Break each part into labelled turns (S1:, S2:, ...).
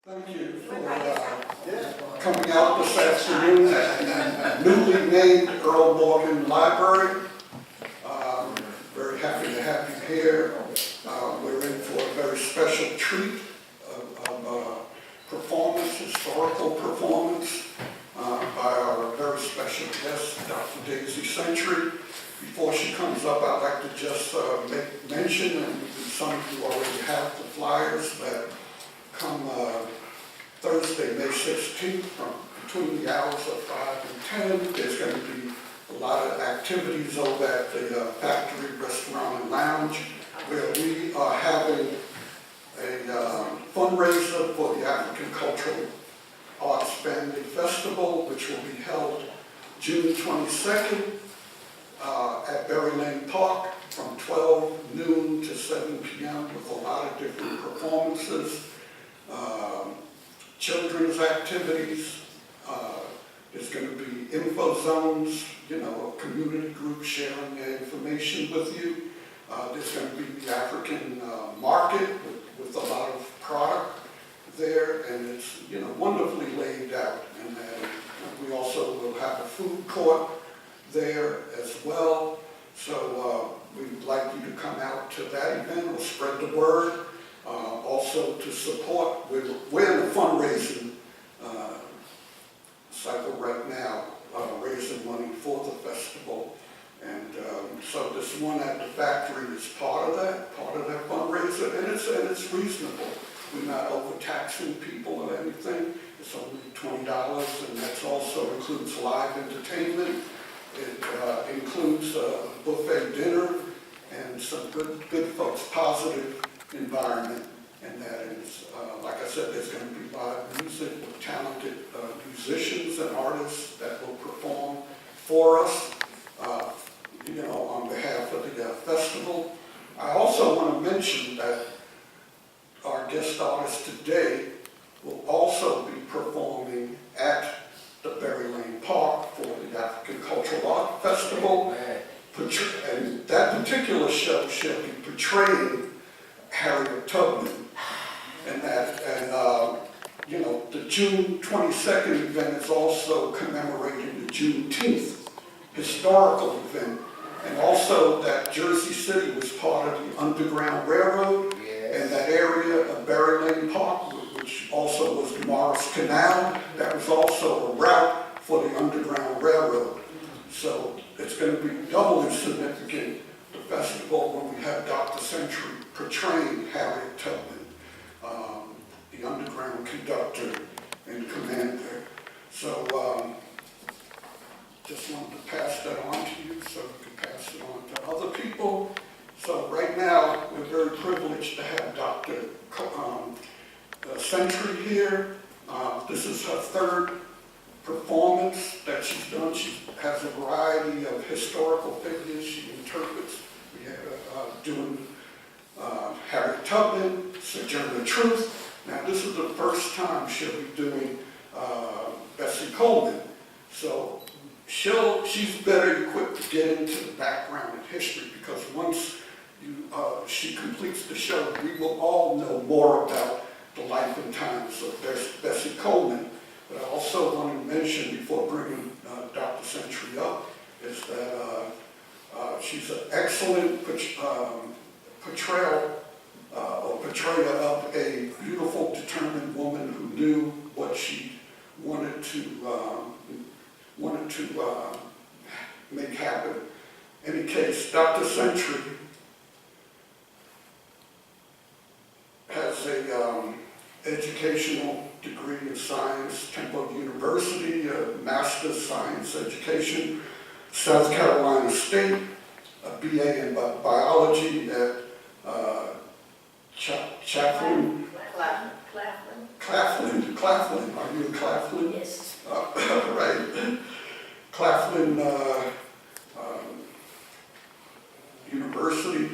S1: Thank you for coming out this afternoon at the newly named Earl Morgan Library. Very happy to have you here. We're in for a very special treat of performance, historical performance by our very special guest, Dr. Daisy Century. Before she comes up, I'd like to just make mention, and some of you already have the flyers, that come Thursday, May 16th, from between the hours of 5 and 10, there's going to be a lot of activities over at the Factory Restaurant and Lounge, where we are having a fundraiser for the African Cultural Arts Family Festival, which will be held June 22nd at Berry Lane Park from 12 noon to 7 p.m. with a lot of different performances. Children's activities, there's going to be info zones, a community group sharing their information with you. There's going to be the African market with a lot of product there, and it's wonderfully laid out. And we also will have a food court there as well. So we'd like you to come out to that event or spread the word. Also to support, we're in a fundraising cycle right now, raising money for the festival. And so this one at the factory is part of that fundraiser, and it's reasonable. We're not overtaxing people or anything. It's only $20, and that also includes live entertainment. It includes a buffet dinner and some good folks, positive environment, and that is, like I said, there's going to be live music with talented musicians and artists that will perform for us, on behalf of the festival. I also want to mention that our guest artist today will also be performing at the Berry Lane Park for the African Cultural Art Festival, and that particular show shall be portraying Harriet Tubman, and the June 22nd event is also commemorating the Juneteenth historical event, and also that Jersey City was part of the Underground Railroad, and that area of Berry Lane Park, which also was the Morris Canal, that was also a route for the Underground Railroad. So it's going to be doubly significant, the festival, when we have Dr. Century portraying Harriet Tubman, the underground conductor and commander. So just wanted to pass that on to you so you can pass it on to other people. So right now, we're very privileged to have Dr. Century here. This is her third performance that she's done. She has a variety of historical figures she interprets. We had doing Harriet Tubman, Sojourner Truth. Now this is the first time she'll be doing Bessie Coleman. So she's better equipped to get into the background and history, because once she completes the show, we will all know more about the life and times of Bessie Coleman. But I also want to mention, before bringing Dr. Century up, is that she's an excellent portrayer of a beautiful, determined woman who knew what she wanted to make happen. In any case, Dr. Century has a educational degree in science, Temple University, a master's science education, South Carolina State, a BA in biology at Claflin. Are you in Claflin?
S2: Yes.
S1: Right. Claflin University.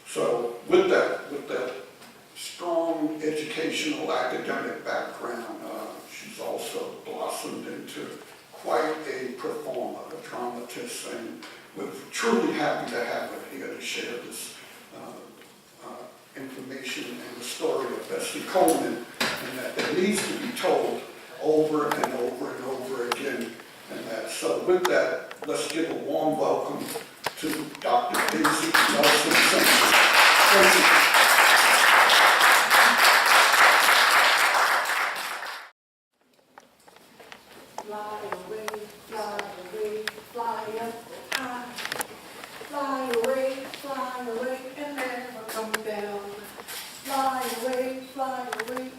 S1: So with that strong educational academic background, she's also blossomed into quite a performer, a dramatist, and we're truly happy to have her here to share this information and the story of Bessie Coleman. and that needs to be told over and over and over again. And that, so with that, let's give a warm welcome to Dr. Bessie Coleman. Thank you.
S2: Fly away, fly up high. Fly away, and never come down. Fly away,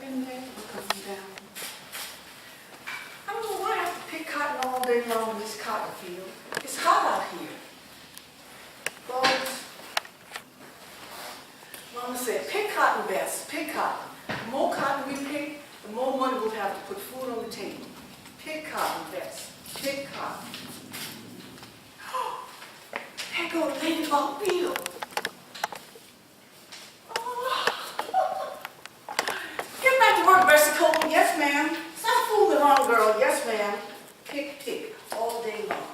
S2: and never come down. I don't know why I have to pick cotton all day long in this cotton field. It's hot out here. Folks, Mama said, pick cotton, Bess, pick cotton. The more cotton we pick, the more money we'll have to put food on the table. Pick cotton, Bess, pick cotton. There goes Ladybug Beetle. Get back to work, Bessie Coleman. Yes, ma'am. Stop fooling around, girl. Yes, ma'am. Pick, all day long.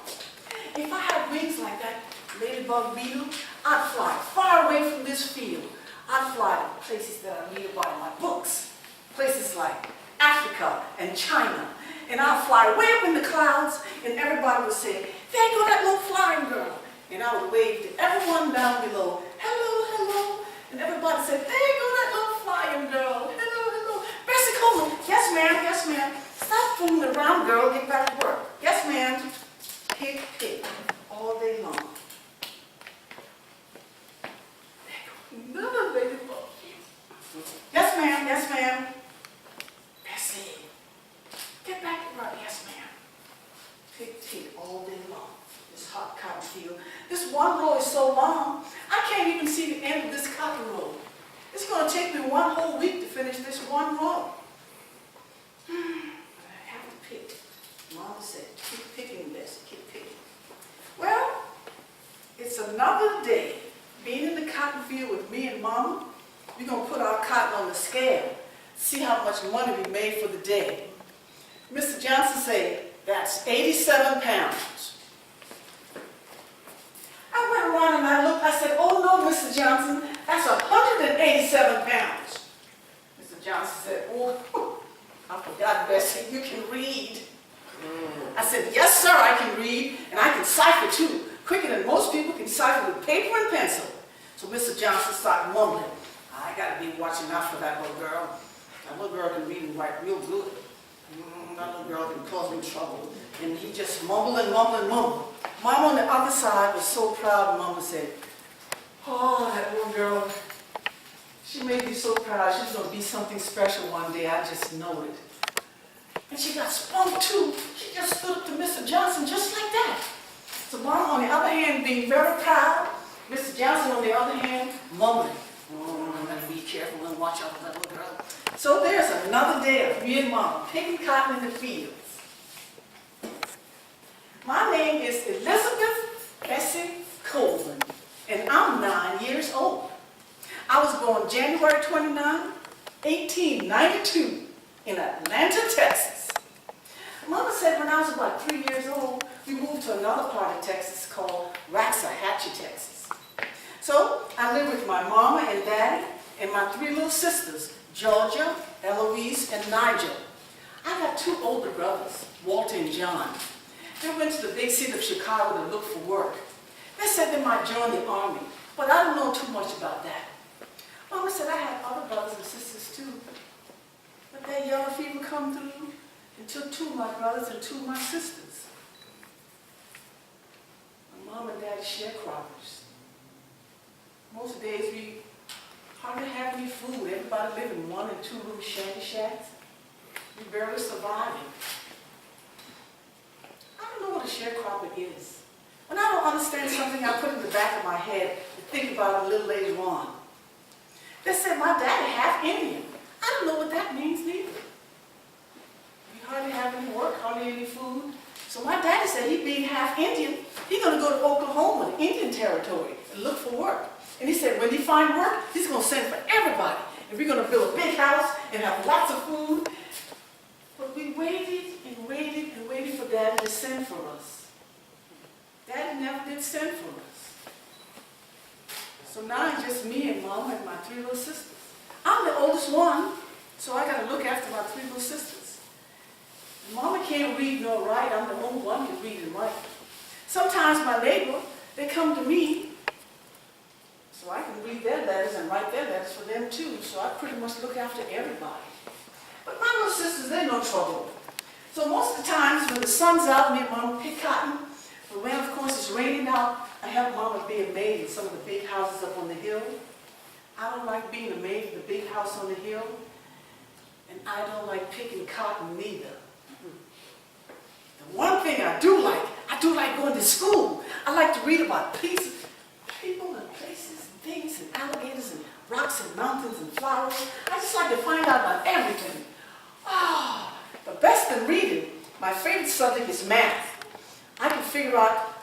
S2: If I had wings like that Ladybug Beetle, I'd fly far away from this field. I'd fly to places that I read about in my books. Places like Africa and China. And I'd fly way up in the clouds, and everybody would say, there go that little flying girl. And I would wave to everyone down below, hello, hello. And everybody said, there go that little flying girl. Hello, hello. Bessie Coleman, yes, ma'am. Stop fooling around, girl. Get back to work. Yes, ma'am. Pick, all day long. Another ladybug. Yes, ma'am. Bessie, get back to work. Yes, ma'am. Pick, all day long. This hot cotton field. This one row is so long, I can't even see the end of this cotton row. It's going to take me one whole week to finish this one row. But I have to pick. Mama said, keep picking, Bessie, keep picking. Well, it's another day. Being in the cotton field with me and Mama, we're going to put our cotton on the scale, see how much money we made for the day. Mr. Johnson said, that's 87 pounds. I went around and I looked, I said, oh no, Mr. Johnson, that's 187 pounds. Mr. Johnson said, oh, I forgot, Bessie, you can read. I said, yes, sir, I can read, and I can cipher too, quicker than most people can cipher with paper and pencil. So Mr. Johnson started mumbling. I gotta be watching out for that little girl. That little girl can read and write real good. That little girl can cause me trouble. And he just mumbled and mumbled and mumbled. Mama on the other side was so proud. Mama said, oh, that little girl, she made me so proud. She's going to be something special one day. I just know it. And she got spunk too. She just stood up to Mr. Johnson just like that. So Mama on the other hand being very proud. Mr. Johnson on the other hand mumbling. Oh, I'm going to be careful and watch out for that little girl. So there's another day of me and Mama picking cotton in the fields. My name is Elizabeth Bessie Coleman, and I'm 9 years old. I was born January 29, 1892 in Atlanta, Texas. Mama said when I was about 3 years old, we moved to another part of Texas called Waxahachie, Texas. So I lived with my mama and daddy and my 3 little sisters, Georgia, Eloise, and Nigel. I got 2 older brothers, Walter and John. They went to the big city of Chicago to look for work. They said they might join the army, but I don't know too much about that. Mama said I had other brothers and sisters too. But that yellow fever come through and took 2 of my brothers and 2 of my sisters. My mom and dad sharecroppers. Most days we hardly have any food. Everybody lived in 1 and 2 little shanty shacks. We barely surviving. I don't know what a sharecropper is. When I don't understand something, I put it in the back of my head and think about it a little later on. They said my daddy half Indian. I don't know what that means neither. We hardly have any work, hardly any food. So my daddy said he being half Indian, he's going to go to Oklahoma, the Indian territory, and look for work. And he said when he find work, he's going to send for everybody. And we're going to build a big house and have lots of food. But we waited and waited and waited for Daddy to send for us. Daddy never did send for us. So now it's just me and Mom and my 3 little sisters. I'm the oldest one. So I got to look after my 3 little sisters. Mama can't read nor write. I'm the only one who can read and write. Sometimes my neighbor, they come to me, so I can read their letters and write their letters for them too. So I pretty much look after everybody. But my little sisters, they're no trouble. So most of the times when the sun's out, me and Mama pick cotton. But when, of course, it's raining out, I have Mama be a maid in some of the big houses up on the hill. I don't like being a maid in the big house on the hill. And I don't like picking cotton neither. The one thing I do like going to school. I like to read about people and places and things and alligators and rocks and mountains and flowers. I just like to find out about everything. But best than reading, my favorite subject is math. I can figure out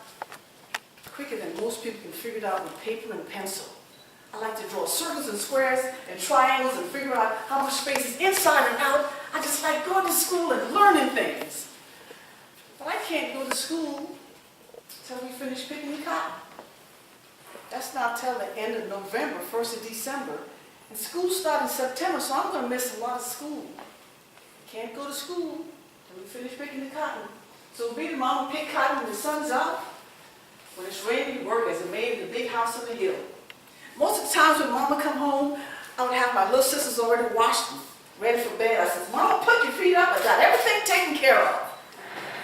S2: quicker than most people can figure it out with paper and pencil. I like to draw circles and squares and triangles and figure out how much space is inside and out. I just like going to school and learning things. But I can't go to school until we finish picking the cotton. That's not till the end of November, 1st of December. And school starts in September, so I'm going to miss a lot of school. Can't go to school until we finish picking the cotton. So me and Mama pick cotton when the sun's out. When it's raining, we work as a maid in the big house on the hill. Most of the times when Mama come home, I would have my little sisters already washed and ready for bed. I said, Mama, put your feet up. I got everything taken care of.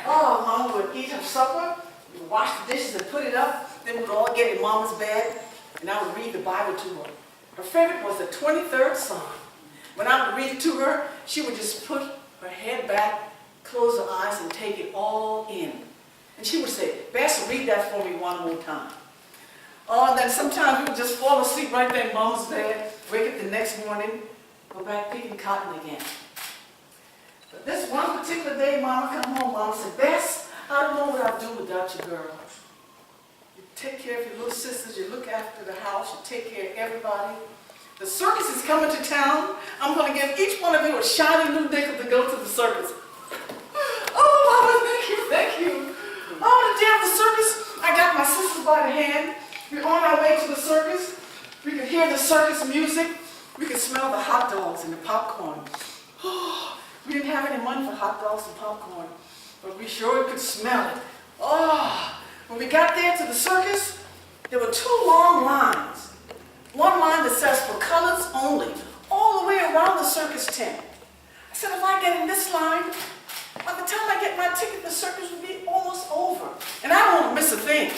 S2: Oh, Mama would eat her supper, we would wash the dishes and put it up. Then we would all get in Mama's bed, and I would read the Bible to her. Her favorite was the 23rd Psalm. When I would read it to her, she would just put her head back, close her eyes, and take it all in. And she would say, Bess, read that for me one more time. Oh, and then sometimes we would just fall asleep right there in Mama's bed, wake up the next morning, go back picking cotton again. But this one particular day, Mama come home, Mama said, Bess, I don't know what I'll do without you girls. You take care of your little sisters, you look after the house, you take care of everybody. The circus is coming to town. I'm going to give each one of you a shiny new nickel to go to the circus. Oh, Mama, thank you. Oh, the day of the circus, I got my sisters by the hand. We're on our way to the circus. We could hear the circus music. We could smell the hot dogs and the popcorn. Oh, we didn't have any money for hot dogs and popcorn, but we sure could smell it. Oh, when we got there to the circus, there were 2 long lines. One line that says for colors only, all the way around the circus tent. I said, if I get in this line, by the time I get my ticket, the circus will be almost over. And I don't want to miss a thing.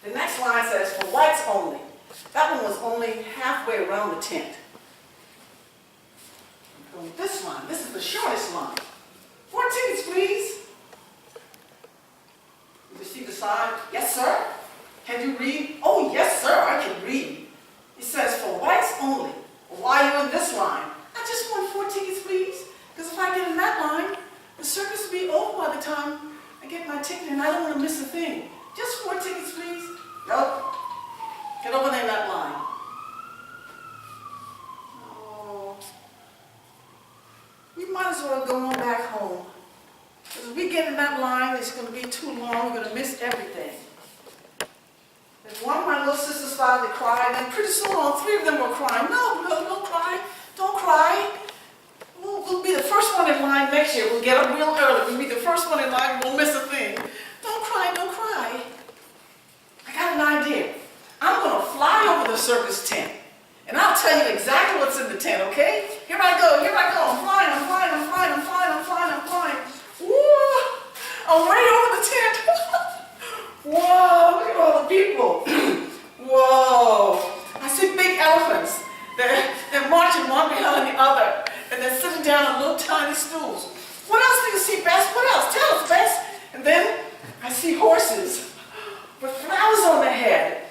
S2: The next line says for whites only. That one was only halfway around the tent. I'm going this line. This is the shortest line. 4 tickets, please. You see the sign? Yes, sir. Can you read? Oh, yes, sir, I can read. It says for whites only. Well, why are you in this line? I just want 4 tickets, please. Because if I get in that line, the circus will be over by the time I get my ticket, and I don't want to miss a thing. Just 4 tickets, please. Nope. Get over there in that line. Oh. We might as well go on back home. Because if we get in that line, it's going to be too long. We're going to miss everything. And one of my little sisters started to cry, and then pretty soon all 3 of them were crying. No, don't cry. Don't cry. We'll be the first one in line next year. We'll get up real early. We'll be the first one in line. We'll miss a thing. Don't cry, don't cry. I got an idea. I'm going to fly over the circus tent. And I'll tell you exactly what's in the tent, okay? Here I go, here I go. I'm flying, I'm flying, I'm flying, I'm flying, I'm flying, I'm flying. Woo! I'm right over the tent. Whoa, look at all the people. Whoa. I see big elephants. They're marching one behind the other. And they're sitting down on little tiny stools. What else do you see, Bess? What else? Tell us, Bess. And then I see horses with flowers on their head.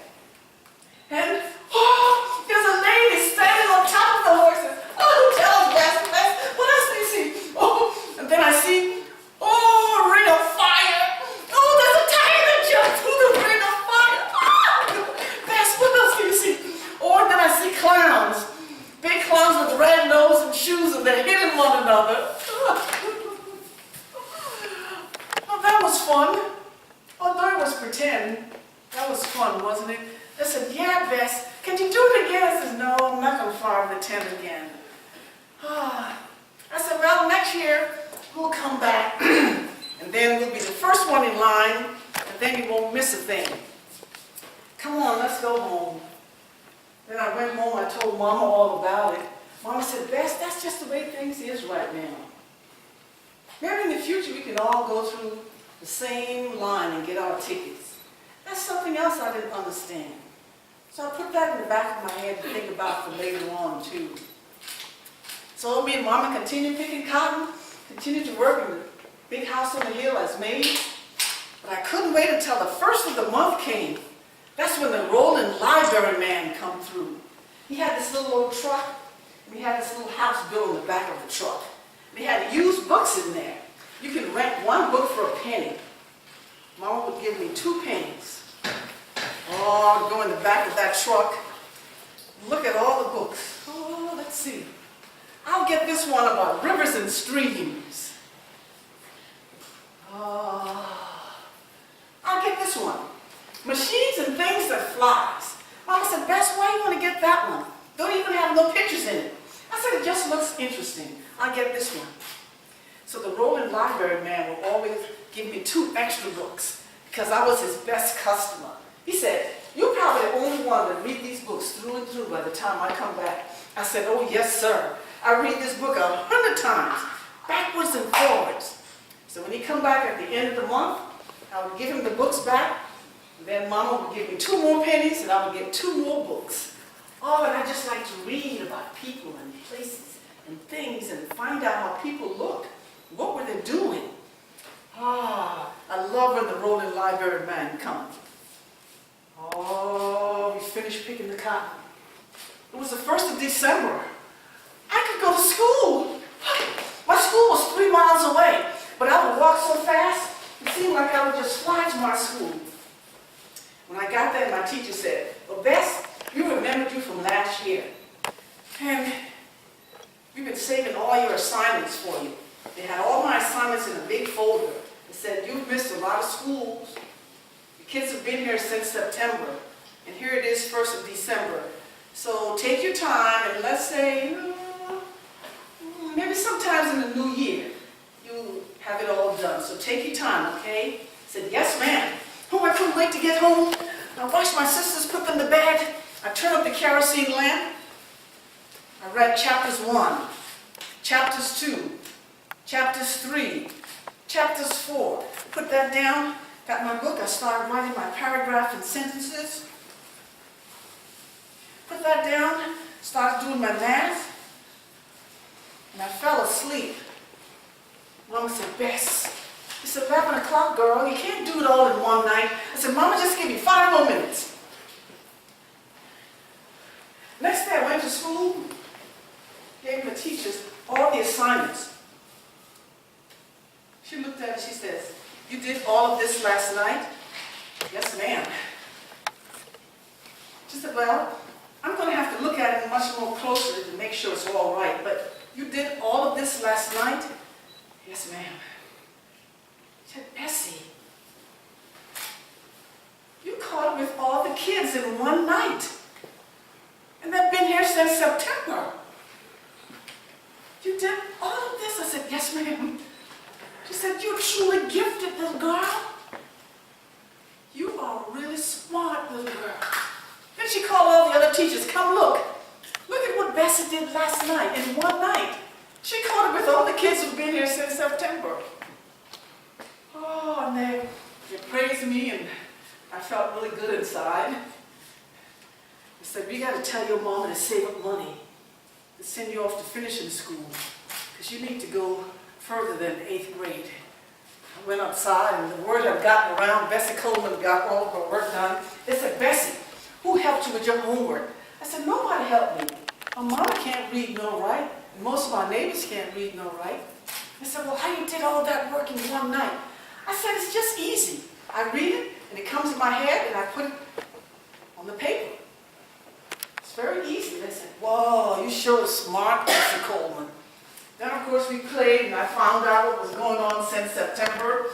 S2: And, oh, there's a lady standing on top of the horses. Oh, tell us, Bess, Bess. What else do you see? Oh, and then I see, oh, a ring of fire. Oh, there's a tiger that jumps through the ring of fire. Oh, Bess, what else do you see? Oh, and then I see clowns. Big clowns with red nose and shoes, and they're hitting one another. Oh, that was fun. Although it was pretend, that was fun, wasn't it? They said, yeah, Bess, can you do it again? I said, no, I'm not going to fly over the tent again. I said, well, next year we'll come back and then we'll be the first one in line and then you won't miss a thing. Come on, let's go home. Then I went home, I told Mama all about it. Mama said, Bess, that's just the way things is right now. Maybe in the future we can all go through the same line and get our tickets. That's something else I didn't understand. So I put that in the back of my head to think about for later on too. So me and Mama continued picking cotton, continued to work in the big house on the hill as maids. But I couldn't wait until the first of the month came. That's when the rolling library man come through. He had this little old truck, and he had this little house built in the back of the truck. And he had used books in there. You can rent one book for a penny. Mama would give me 2 pennies. Oh, I'd go in the back of that truck, look at all the books. Oh, let's see. I'll get this one about rivers and streams. Oh, I'll get this one. Machines and things that flies. Mama said, Bess, why do you want to get that one? Don't even have no pictures in it. I said, it just looks interesting. I'll get this one. So the rolling library man will always give me 2 extra books because I was his best customer. He said, you're probably the only one that read these books through and through by the time I come back. I said, oh yes, sir. I read this book 100 times, backwards and forwards. So when he come back at the end of the month, I would give him the books back. And then Mama would give me 2 more pennies and I would get 2 more books. Oh, and I just like to read about people and places and things and find out how people look. What were they doing? Ah, I love when the rolling library man comes. Oh, we finished picking the cotton. It was the 1st of December. I could go to school. My school was 3 miles away, but I would walk so fast, it seemed like I would just fly to my school. When I got there, my teacher said, well, Bess, you remembered you from last year. And we've been saving all your assignments for you. They had all my assignments in a big folder. It said, you've missed a lot of schools. The kids have been here since September. And here it is, 1st of December. So take your time and let's say, maybe sometimes in the new year, you have it all done. So take your time, okay? I said, yes, ma'am. Oh, I couldn't wait to get home. I washed my sisters, put them to bed. I turned up the kerosene lamp. I read chapters 1, chapters 2, chapters 3, chapters 4. Put that down, got my book. I started writing my paragraph and sentences. Put that down, started doing my math, and I fell asleep. Mama said, Bess, it's 11 o'clock, girl. You can't do it all in one night. I said, Mama, just give me 5 more minutes. Next day I went to school, gave the teachers all the assignments. She looked at it, she says, you did all of this last night? Yes, ma'am. She said, well, I'm going to have to look at it much more closely to make sure it's all right, but you did all of this last night? Yes, ma'am. She said, Bessie, you caught up with all the kids in one night. And they've been here since September. You did all of this? I said, yes, ma'am. She said, you're truly gifted, little girl. You are a really smart little girl. Then she called all the other teachers, come look. Look at what Bessie did last night, in one night. She caught up with all the kids who've been here since September. Oh, and they praised me, and I felt really good inside. They said, we got to tell your mama to save up money to send you off to finishing school, because you need to go further than 8th grade. I went outside, and the word had gotten around. Bessie Coleman got all of her work done. They said, Bessie, who helped you with your homework? I said, nobody helped me. My mama can't read nor write, and most of my neighbors can't read nor write. They said, well, how you did all that work in one night? I said, it's just easy. I read it, and it comes in my head, and I put it on the paper. It's very easy. They said, whoa, you sure smart, Bessie Coleman. Then, of course, we played, and I found out what was going on since September.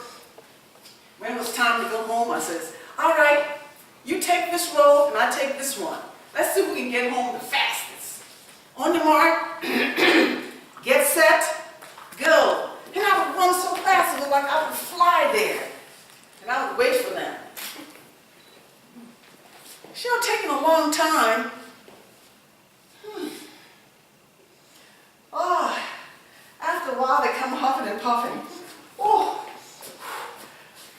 S2: When it was time to go home, I says, all right, you take this road, and I take this one. Let's see if we can get home the fastest. On your mark, set, go. And I would run so fast, it was like I would fly there. And I would wait for them. She was taking a long time. Oh, after a while they come huffing and puffing. Oh,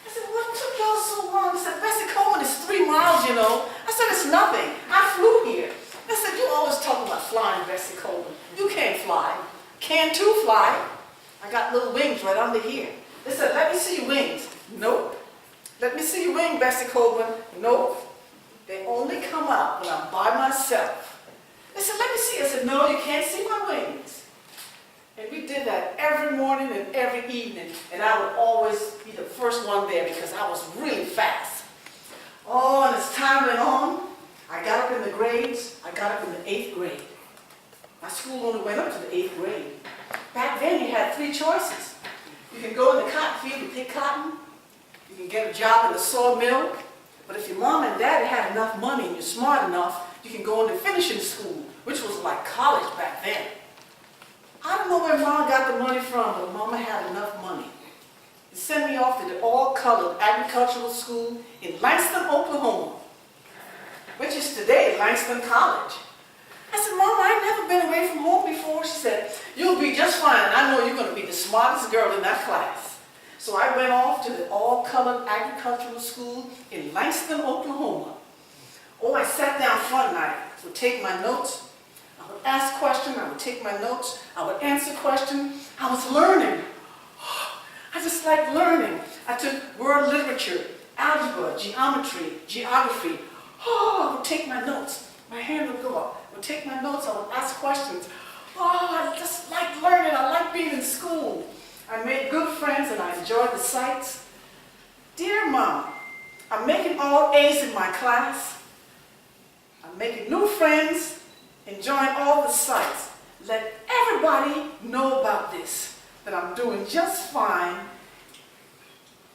S2: I said, what took y'all so long? I said, Bessie Coleman is 3 miles, you know. I said, it's nothing. I flew here. I said, you always talk about flying, Bessie Coleman. You can't fly. Can too fly. I got little wings right under here. They said, let me see your wings. Nope. Let me see your wing, Bessie Coleman. Nope. They only come out when I'm by myself. They said, let me see. I said, no, you can't see my wings. And we did that every morning and every evening. And I would always be the first one there because I was really fast. Oh, and as time went on, I got up in the grades. I got up in the 8th grade. My school only went up to the 8th grade. Back then, you had 3 choices. You can go in the cotton field and pick cotton. You can get a job in the sawmill. But if your mom and dad had enough money and you're smart enough, you can go into finishing school, which was like college back then. I don't know where Mom got the money from, but Mama had enough money. It sent me off to the all-colored agricultural school in Langston, Oklahoma, which is today Langston College. I said, Mama, I've never been away from home before. She said, you'll be just fine. I know you're going to be the smartest girl in that class. So I went off to the all-colored agricultural school in Langston, Oklahoma. Oh, I sat down front and I would take my notes. I would ask questions, I would take my notes, I would answer questions. I was learning. I just like learning. I took world literature, algebra, geography. Oh, I would take my notes. My hand would go up. I would take my notes, I would ask questions. Oh, I just like learning. I like being in school. I made good friends and I enjoyed the sights. Dear Mom, I'm making all A's in my class. I'm making new friends, enjoying all the sights. Let everybody know about this, that I'm doing just fine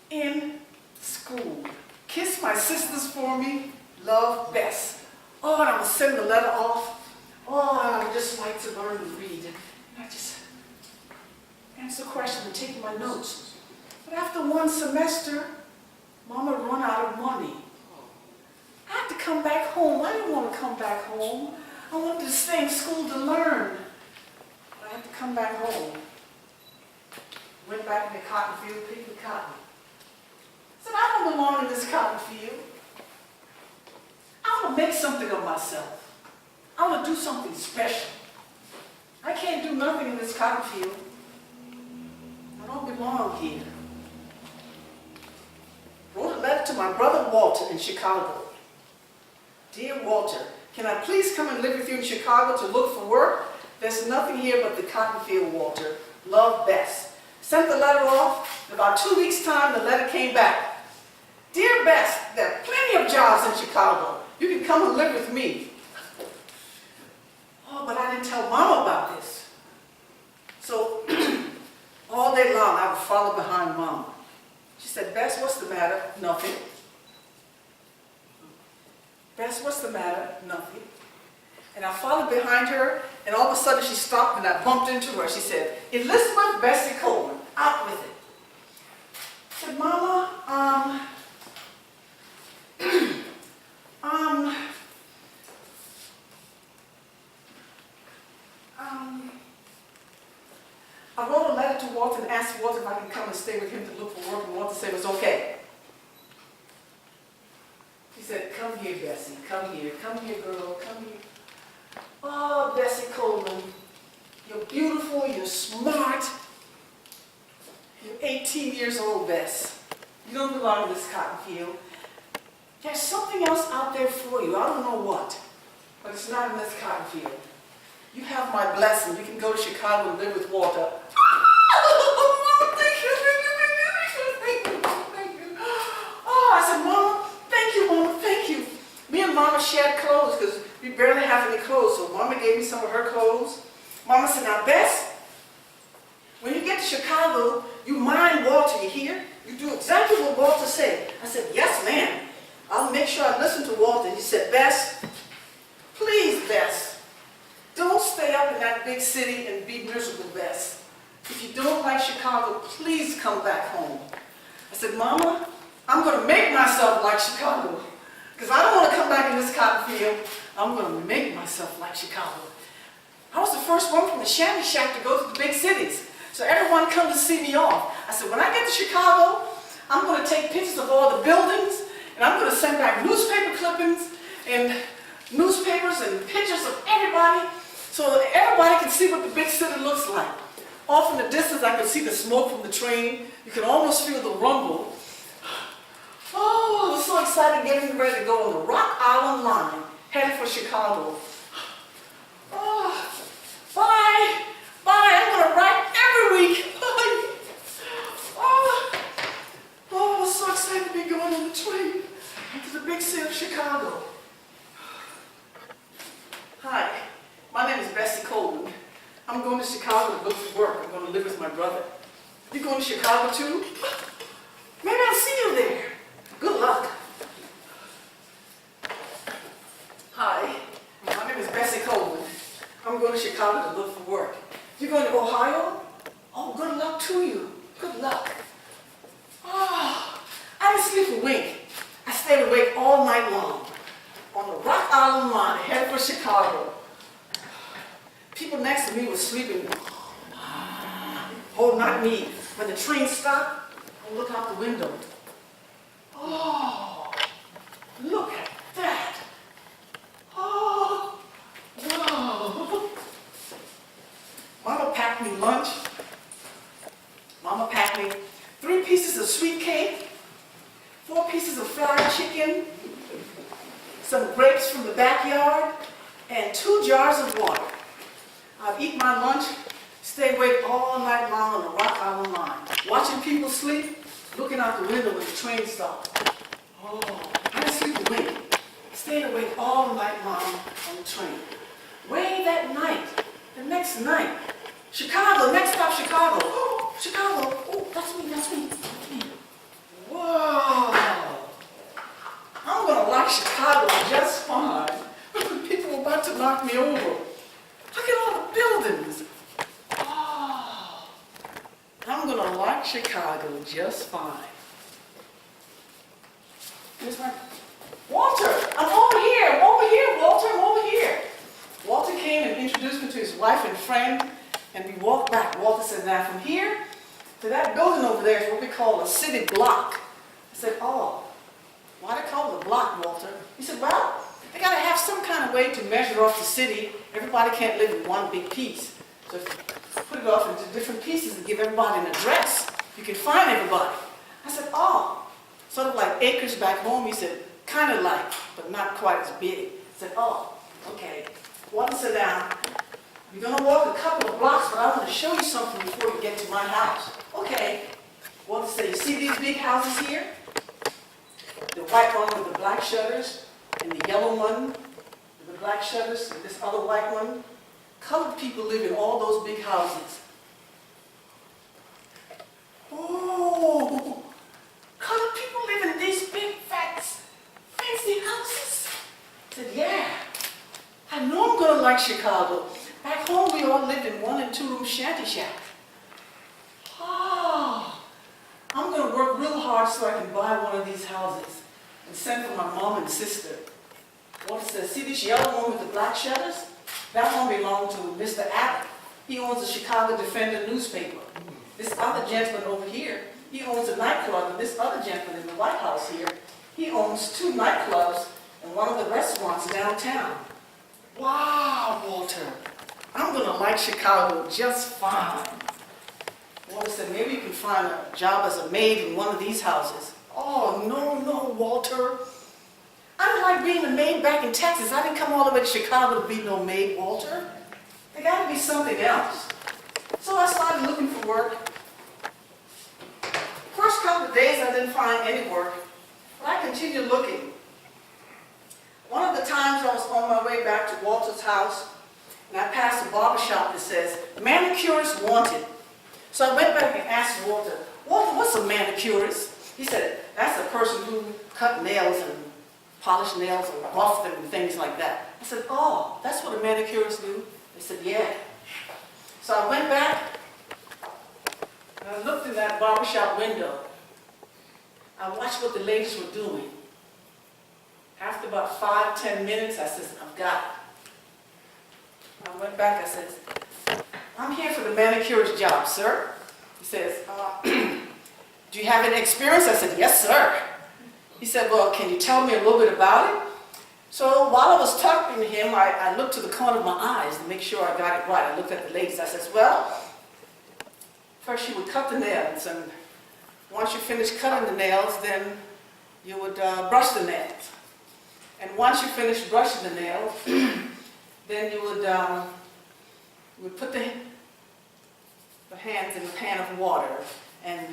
S2: in school. Kiss my sisters for me. Love, Bess. Oh, and I would send the letter off. Oh, I would just like to learn to read. And I just answer questions and take my notes. But after one semester, Mama run out of money. I had to come back home. I didn't want to come back home. I wanted to stay in school to learn. But I had to come back home. Went back in the cotton field, picked the cotton. Said, I don't belong in this cotton field. I want to make something of myself. I want to do something special. I can't do nothing in this cotton field. I don't belong here. Wrote a letter to my brother Walter in Chicago. Dear Walter, can I please come and live with you in Chicago to look for work? There's nothing here but the cotton field, Walter. Love, Bess. Sent the letter off. In about 2 weeks' time, the letter came back. Dear Bess, there are plenty of jobs in Chicago. You can come and live with me. Oh, but I didn't tell Mom about this. So all day long, I would follow behind Mom. She said, Bess, what's the matter? Nothing. Bess, what's the matter? Nothing. And I followed behind her, and all of a sudden she stopped, and I bumped into her. She said, Elizabeth Bessie Coleman, out with it. I said, Mama, I wrote a letter to Walter and asked Walter if I could come and stay with him to look for work, and Walter said it was okay. He said, come here, Bessie, come here, girl, come here. Oh, Bessie Coleman, you're beautiful, you're smart. You're 18 years old, Bess. You don't belong in this cotton field. There's something else out there for you. I don't know what, but it's not in this cotton field. You have my blessing. You can go to Chicago and live with Walter. Oh, thank you. Oh, I said, Mama, thank you, Mama, thank you. Me and Mama shared clothes because we barely have any clothes, so Mama gave me some of her clothes. Mama said, now, Bess, when you get to Chicago, you mind Walter, you hear? You do exactly what Walter said. I said, yes, ma'am. I'll make sure I listen to Walter. He said, Bess, please, Bess, don't stay up in that big city and be miserable, Bess. come back home. I said, Mama, I'm going to make myself like Chicago. Because I don't want to come back in this cotton field. I'm going to make myself like Chicago. I was the first one from the shanty shack to go to the big cities. So everyone come to see me off. I said, when I get to Chicago, I'm going to take pictures of all the buildings, and I'm going to send back newspaper clippings and newspapers and pictures of everybody so that everybody can see what the big city looks like. Off in the distance, I could see the smoke from the train. You could almost feel the rumble. Oh, I was so excited getting ready to go on the Rock Island line, headed for Chicago. Oh, bye. Bye. I'm going to write every week. Oh, I was so excited to be going on the train to the big city of Chicago. Hi, my name is Bessie Coleman. I'm going to Chicago to look for work. I'm going to live with my brother. You going to Chicago too? Maybe I'll see you there. Good luck. Hi, my name is Bessie Coleman. I'm going to Chicago to look for work. You going to Ohio? Oh, good luck to you. Good luck. Oh, I didn't sleep a wink. I stayed awake all night long on the Rock Island line headed for Chicago. People next to me were sleeping. Oh, not me. When the train stopped, I look out the window. Oh, look at that. Oh, wow. Mama packed me lunch. Mama packed me 3 pieces of sweet cake, 4 pieces of fried chicken, some grapes from the backyard, and 2 jars of water. I'd eat my lunch, stay awake all night long on the Rock Island line, watching people sleep, looking out the window when the train stopped. Oh, I didn't sleep a wink. Stayed awake all night long on the train. Way that night, the next night, Chicago, next stop Chicago. Oh, Chicago. Oh, that's me, that's me, that's me. Whoa. I'm going to like Chicago just fine. People are about to knock me over. Look at all the buildings. Oh, I'm going to like Chicago just fine. Here's my Walter, I'm over here, Walter, I'm over here. Walter came and introduced me to his wife and friend, and we walked back. Walter said, now from here to that building over there is what we call a city block. I said, oh, why do they call it a block, Walter? He said, well, they got to have some kind of way to measure off the city. Everybody can't live in one big piece. So if you put it off into different pieces and give everybody an address, you can find everybody. I said, oh, sort of like acres back home. He said, kind of like, but not quite as big. I said, oh, okay. Walter, sit down. You're going to walk a couple of blocks, but I want to show you something before you get to my house. Okay. Walter said, you see these big houses here? The white one with the black shutters, and the yellow one with the black shutters, and this other white one. Colored people live in all those big houses. Oh, colored people live in these big, fancy houses? I said, yeah. I know I'm going to like Chicago. Back home, we all lived in 1- and 2-room shanty shacks. Oh, I'm going to work real hard so I can buy one of these houses and send for my mom and sister. Walter says, see this yellow one with the black shutters? That one belonged to Mr. Abbott. He owns the Chicago Defender newspaper. This other gentleman over here, he owns a nightclub, and this other gentleman in the White House here, he owns 2 nightclubs and one of the restaurants downtown. Wow, Walter, I'm going to like Chicago just fine. Walter said, maybe you can find a job as a maid in one of these houses. Oh, no, Walter. I don't like being a maid back in Texas. I didn't come all the way to Chicago to be no maid, Walter. There got to be something else. So I started looking for work. First couple of days I didn't find any work, but I continued looking. One of the times I was on my way back to Walter's house, and I passed a barber shop that says, manicurist wanted. So I went back and asked Walter, what's a manicurist? He said, that's a person who cut nails and polish nails and buff them and things like that. I said, oh, that's what a manicurist do? They said, yeah. So I went back, And I looked in that barbershop window. I watched what the ladies were doing. After about 5-10 minutes, I said, I've got it. I went back, I said, I'm here for the manicurist job, sir. He says, do you have any experience? I said, yes, sir. He said, well, can you tell me a little bit about it? So while I was talking to him, I looked to the corner of my eyes to make sure I got it right. I looked at the ladies. I said, well, first you would cut the nails, and once you finish cutting the nails, then you would brush the nails. And once you finish brushing the nails, then you would put the hands in a pan of water and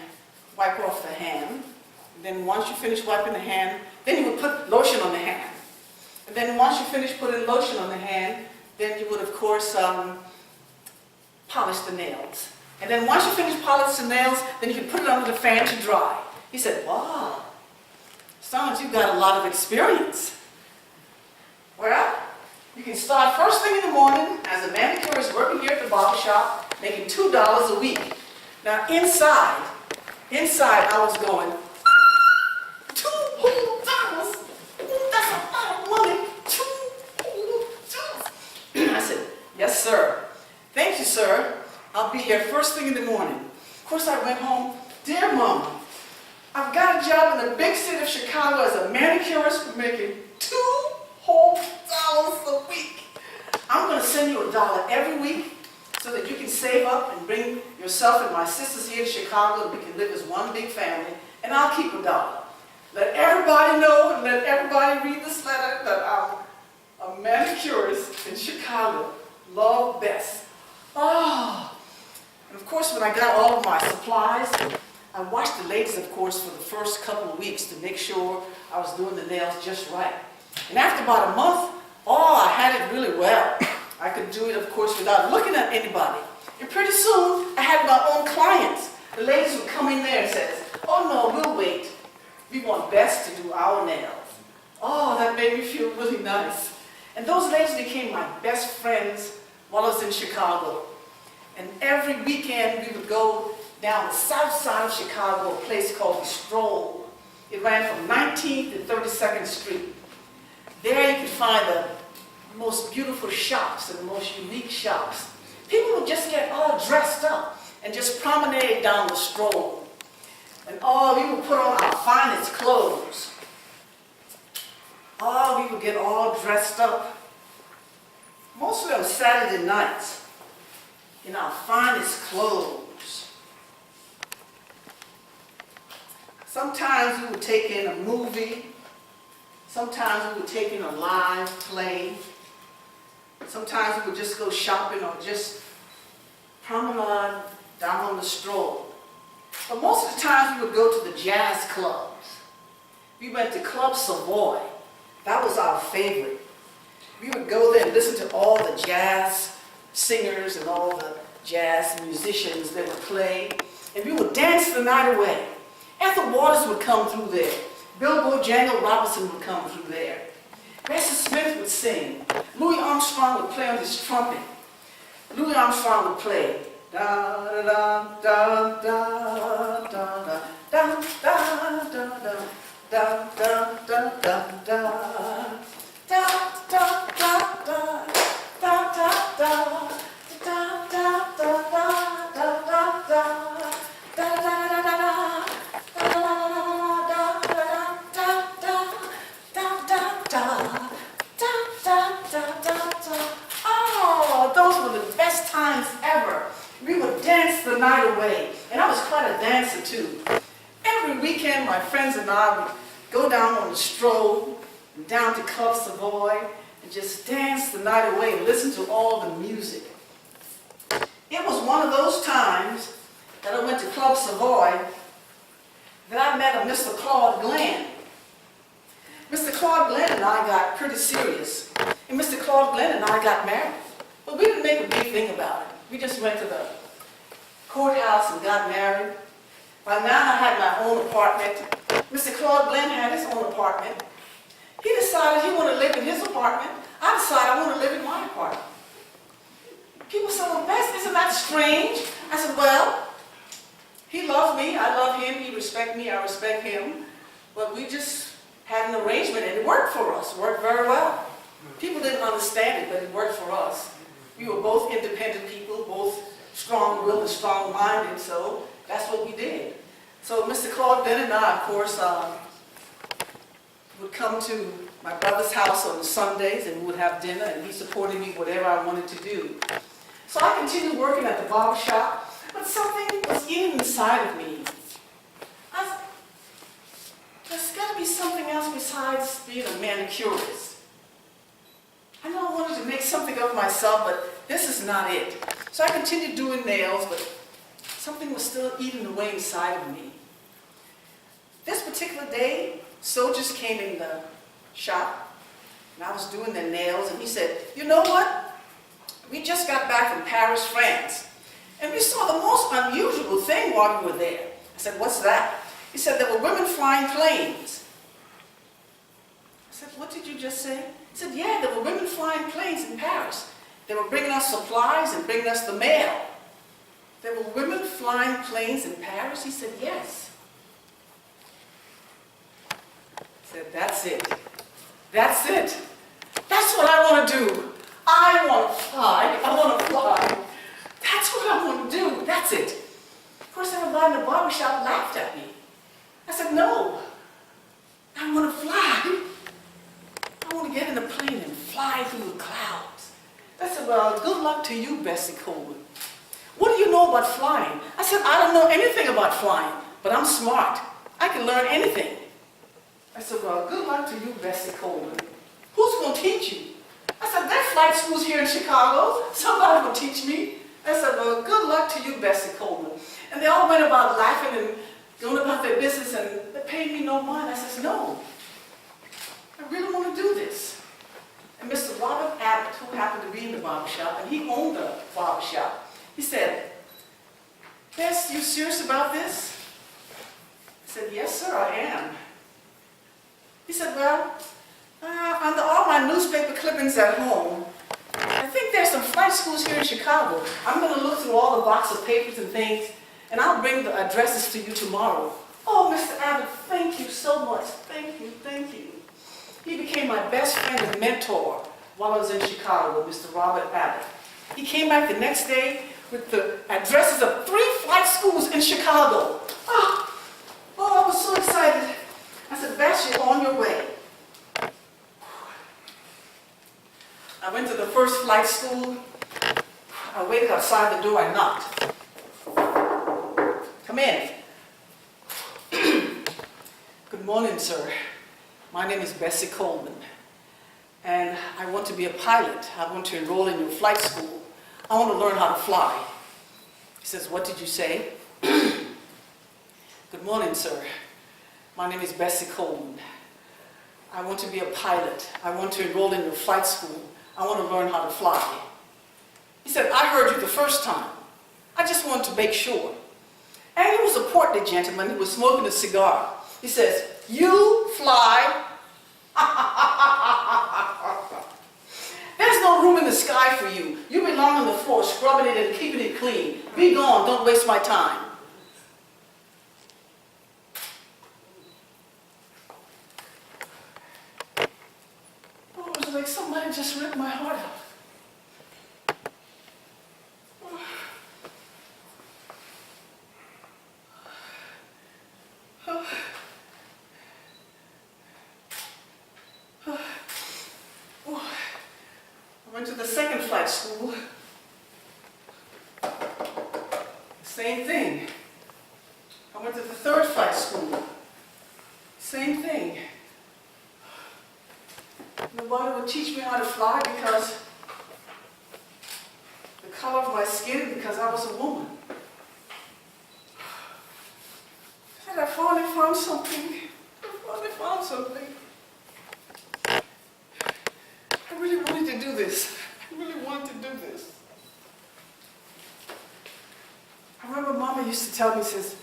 S2: wipe off the hand. And then once you finish wiping the hand, then you would put lotion on the hand. And then once you finish putting lotion on the hand, then you would, of course, polish the nails. And then once you finish polishing the nails, then you can put it under the fan to dry. He said, wow, sounds you've got a lot of experience. Well, you can start first thing in the morning as a manicurist working here at the barber shop, making $2 a week. Now inside I was going, $2 whole. That's a lot of money. $2 whole. I said, yes, sir. Thank you, sir. I'll be here first thing in the morning. Of course, I went home. Dear Mama, I've got a job in the big city of Chicago as a manicurist for making $2 whole a week. I'm going to send you $1 every week so that you can save up and bring yourself and my sisters here to Chicago and we can live as one big family, and I'll keep $1. Let everybody know and let everybody read this letter that I'm a manicurist in Chicago. Love, Bess. Oh. And of course, when I got all of my supplies, I watched the ladies, of course, for the first couple of weeks to make sure I was doing the nails just right. And after about a month, I had it really well. I could do it, of course, without looking at anybody. And pretty soon, I had my own clients. The ladies would come in there and say, oh no, we'll wait. We want Bess to do our nails. Oh, that made me feel really nice. And those ladies became my best friends while I was in Chicago. And every weekend, we would go down the south side of Chicago, a place called the Stroll. It ran from 19th to 32nd Street. There you could find the most beautiful shops and the most unique shops. People would just get all dressed up and just promenade down the Stroll. And we would put on our finest clothes. We would get all dressed up, mostly on Saturday nights, in our finest clothes. Sometimes we would take in a movie. Sometimes we would take in a live play. Sometimes we would just go shopping or just promenade down on the Stroll. But most of the times we would go to the jazz clubs. We went to Club Savoy. That was our favorite. We would go there and listen to all the jazz singers and all the jazz musicians that would play. And we would dance the night away. Ethel Waters would come through there. Bilbo Jangle Robinson would come through there. Bessie Smith would sing. Louis Armstrong would play on his trumpet. Louis Armstrong would play. Da da da da da da da da da da da da da da da da the night away. And I was quite a dancer too. Every weekend my friends and I would go down on the Stroll, down to Club Savoy, and just dance the night away and listen to all the music. It was one of those times that I went to Club Savoy that I met a Mr. Claude Glenn. Mr. Claude Glenn and I got pretty serious. And Mr. Claude Glenn and I got married. But we didn't make a big thing about it. We just went to the courthouse and got married. By now I had my own apartment. Mr. Claude Glenn had his own apartment. He decided he wanted to live in his apartment. I decided I want to live in my apartment. People said, well, Bess, isn't that strange? I said, well, He loves me, I love him, he respects me, I respect him. But we just had an arrangement and it worked for us, worked very well. People didn't understand it, but it worked for us. We were both independent people, both strong-willed and strong-minded, so that's what we did. So Mr. Claude Bennett and I, of course, would come to my brother's house on Sundays and we would have dinner, and he supported me whatever I wanted to do. So I continued working at the barber shop, but something was eating inside of me. There's got to be something else besides being a manicurist. I know I wanted to make something of myself, but this is not it. So I continued doing nails, but something was still eating away inside of me. This particular day, soldiers came in the shop, and I was doing their nails, and he said, "You know what? We just got back from Paris, France, and we saw the most unusual thing while we were there." I said, "What's that?" He said, "There were women flying planes." I said, "What did you just say?" He said, "Yeah, there were women flying planes in Paris. They were bringing us supplies and bringing us the mail." "There were women flying planes in Paris?" He said, "Yes." I said, "That's it. That's it. That's what I want to do. I want to fly. I want to fly. That's what I want to do. That's it." Of course, everybody in the barbershop laughed at me. I said, "No, I want to fly. I want to get in a plane and fly through the clouds." I said, "Well, good luck to you, Bessie Coleman. What do you know about flying?" I said, "I don't know anything about flying, but I'm smart. I can learn anything." I said, "Well, good luck to you, Bessie Coleman. Who's going to teach you?" I said, "There are flight schools here in Chicago. Somebody will teach me." I said, "Well, good luck to you, Bessie Coleman." And they all went about laughing and going about their business, and they paid me no mind. I said, "No, I really want to do this." And Mr. Robert Abbott, who happened to be in the barbershop, and he owned the barbershop, he said, "Bess, you serious about this?" I said, "Yes, sir, I am." He said, "Well, under all my newspaper clippings at home, I think there's some flight schools here in Chicago. I'm going to look through all the box of papers and things, and I'll bring the addresses to you tomorrow." "Oh, Mr. Abbott, thank you so much. Thank you, thank you." He became my best friend and mentor while I was in Chicago, Mr. Robert Abbott. He came back the next day with the addresses of 3 flight schools in Chicago. Oh, I was so excited. I said, "Bess, you're on your way." I went to the first flight school. I waited outside the door. I knocked. "Come in." "Good morning, sir. My name is Bessie Coleman, and I want to be a pilot. I want to enroll in your flight school. I want to learn how to fly." He says, "What did you say?" "Good morning, sir. My name is Bessie Coleman. I want to be a pilot. I want to enroll in your flight school. I want to learn how to fly." He said, "I heard you the first time. I just wanted to make sure." And he was a portly gentleman. He was smoking a cigar. He says, "You fly." "There's no room in the sky for you. You belong on the floor, scrubbing it and keeping it clean. Be gone. Don't waste my time." Oh, it was like somebody just ripped my heart out. I went to the second flight school. Same thing. I went to the third flight school. Same thing. Nobody would teach me how to fly because the color of my skin, because I was a woman. I said, "I finally found something. I finally found something. I really wanted to do this. I really wanted to do this." I remember Mama used to tell me, says,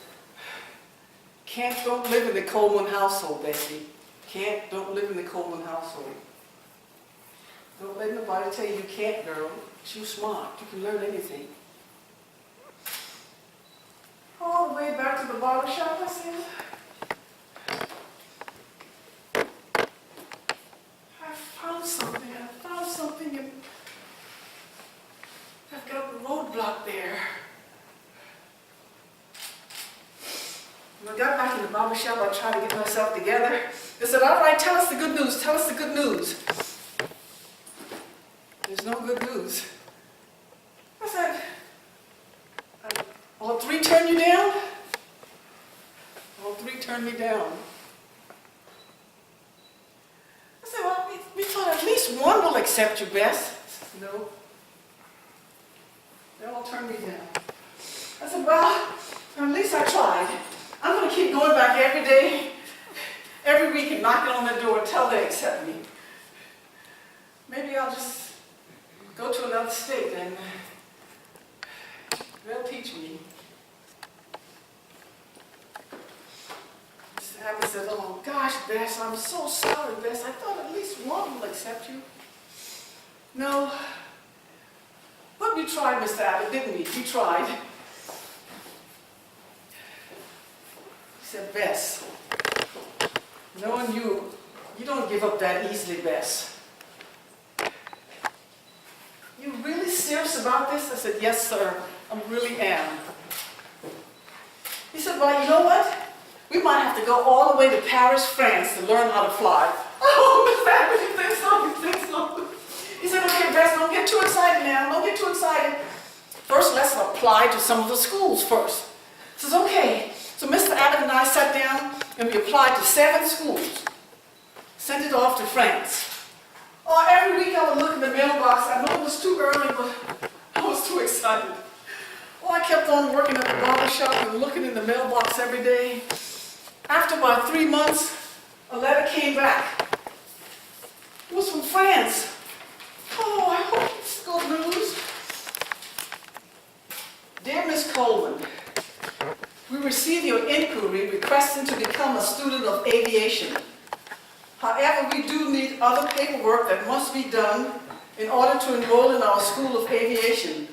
S2: don't live in the Coleman household, Bessie. Don't live in the Coleman household. Don't let nobody tell you can't, girl. You're smart. You can learn anything. All the way back barber shop, I said, I found something, and I've got the roadblock there. When I got back in the barber shop, I tried to get myself together. They said, all right, tell us the good news, tell us the good news. There's no good news. I said, all three turned you down? All three turned me down. I said, well, we thought at least one will accept you, Bess. No. They all turned me down. I said, well, at least I tried. I'm going to keep going back every day, every week, and knocking on their door until they accept me. Maybe I'll just go to another state and they'll teach me. Mr. Abbott said, oh gosh, Bess, I'm so sorry, Bess. I thought at least one will accept you. No. But we tried, Mr. Abbott, didn't we? We tried. He said, Bess, knowing you, you don't give up that easily, Bess. You really serious about this? I said, yes, sir, I really am. He said, well, you know what? We might have to go all the way to Paris, France to learn how to fly. Oh, Miss Abbott, you think so? You think so? He said, okay, Bess, don't get too excited now. Don't get too excited. First, let's apply to some of the schools first. He says, okay. So Mr. Abbott and I sat down and we applied to 7 schools. Sent it off to France. Oh, every week I would look in the mailbox. I know it was too early, but I was too excited. Oh, I kept on working at the barber shop and looking in the mailbox every day. After about 3 months, a letter came back. It was from France. Oh, I hope it's good news. Dear Miss Coleman, we received your inquiry requesting to become a student of aviation. However, we do need other paperwork that must be done in order to enroll in our School of Aviation.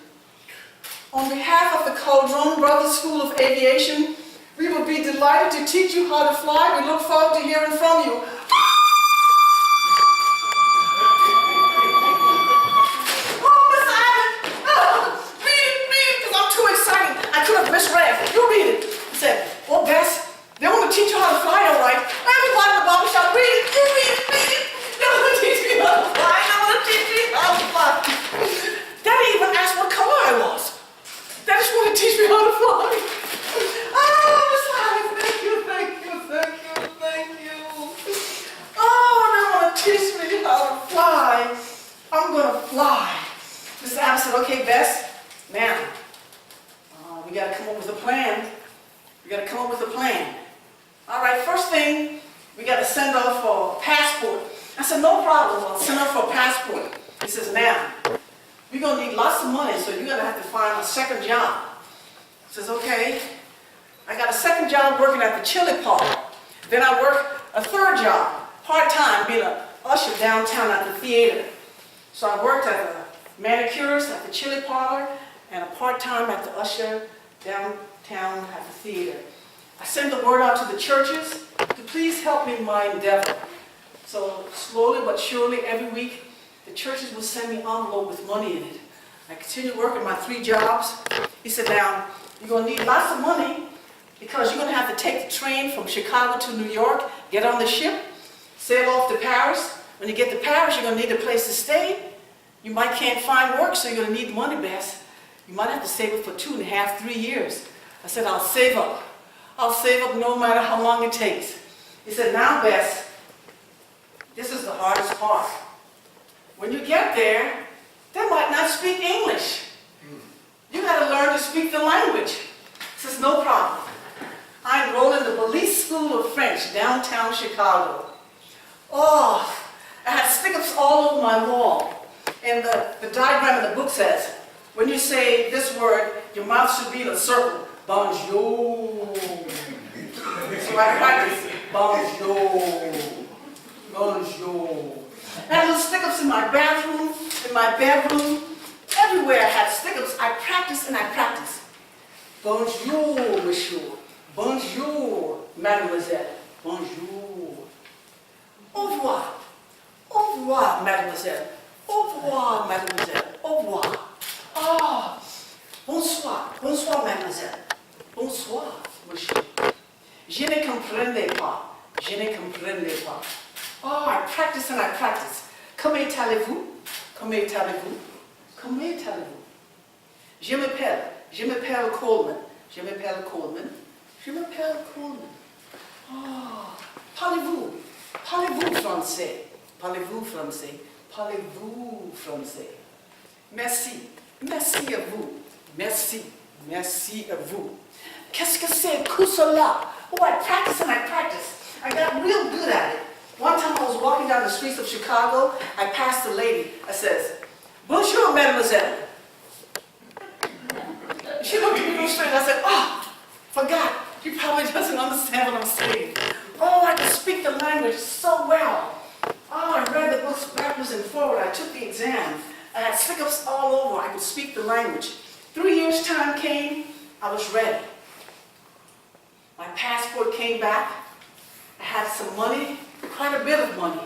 S2: On behalf of the Caldron Brothers School of Aviation, we would be delighted to teach you how to fly. We look forward to hearing from you. Oh, Mr. Abbott! Oh, read it, because I'm too excited. I could have misread. You read it. He said, well, Bess, they want to teach you how to fly, all right. Everybody in the barbershop, read it. You read it, read it. They want to teach me how to fly. They want to teach me how to fly. Daddy even asked what color I was. They just want to teach me how to fly. Oh, Miss Alice, thank you, thank you, thank you, thank you. Oh, they want to teach me how to fly. I'm going to fly. Mr. Adams said, okay, Bess, now, we got to come up with a plan. We got to come up with a plan. All right, first thing, we got to send off for a passport. I said, no problem, I'll send off for a passport. He says, now, we're going to need lots of money, so you're going to have to find a second job. He says, okay. I got a second job working at the chili parlor. Then I work a third job, part-time, being an usher downtown at the theater. So I worked at the manicurist at the chili parlor and a part-time at the usher downtown at the theater. I sent the word out to the churches to please help me in my endeavor. So slowly but surely every week, the churches would send me an envelope with money in it. I continued working my 3 jobs. He said, now, you're going to need lots of money because you're going to have to take the train from Chicago to New York, get on the ship, sail off to Paris. When you get to Paris, you're going to need a place to stay. You might can't find work, so you're going to need money, Bess. You might have to save it for 2.5, 3 years. I said, I'll save up. I'll save up no matter how long it takes. He said, now, Bess, this is the hardest part. When you get there, they might not speak English. You got to learn to speak the language. He says, no problem. I enrolled in the Police School of French, downtown Chicago. Oh, I had stick-ups all over my wall. And the diagram in the book says, when you say this word, your mouth should be in a circle. Bonjour. So I practice. Bonjour. Bonjour. I had little stick-ups in my bathroom, in my bedroom. Everywhere I had stick-ups. I practiced and I practiced. Bonjour, monsieur. Bonjour, mademoiselle. Bonjour. Au revoir. Au revoir, mademoiselle. Au revoir, mademoiselle. Au revoir. Ah, bonsoir. Bonsoir, mademoiselle. Bonsoir, monsieur. Je ne comprends pas. Je ne comprends pas. Oh, I practice and I practice. Comment allez-vous? Comment allez-vous? Comment allez-vous? Je m'appelle Coleman. Je m'appelle Coleman. Je m'appelle Coleman. Oh, parlez-vous français? Parlez-vous français? Parlez-vous français? Merci. Merci à vous. Merci. Merci à vous. Qu'est-ce que c'est que cela? Oh, I practice and I practice. I got real good at it. One time I was walking down the streets of Chicago. I passed a lady. I says, "Bonjour, mademoiselle." She looked at me real straight. I said, "Oh, forgot. She probably doesn't understand what I'm saying." Oh, I can speak the language so well. Oh, I read the books backwards and forward. I took the exam. I had stick-ups all over. I could speak the language. 3 years' time came. I was ready. My passport came back. I had some money, quite a bit of money.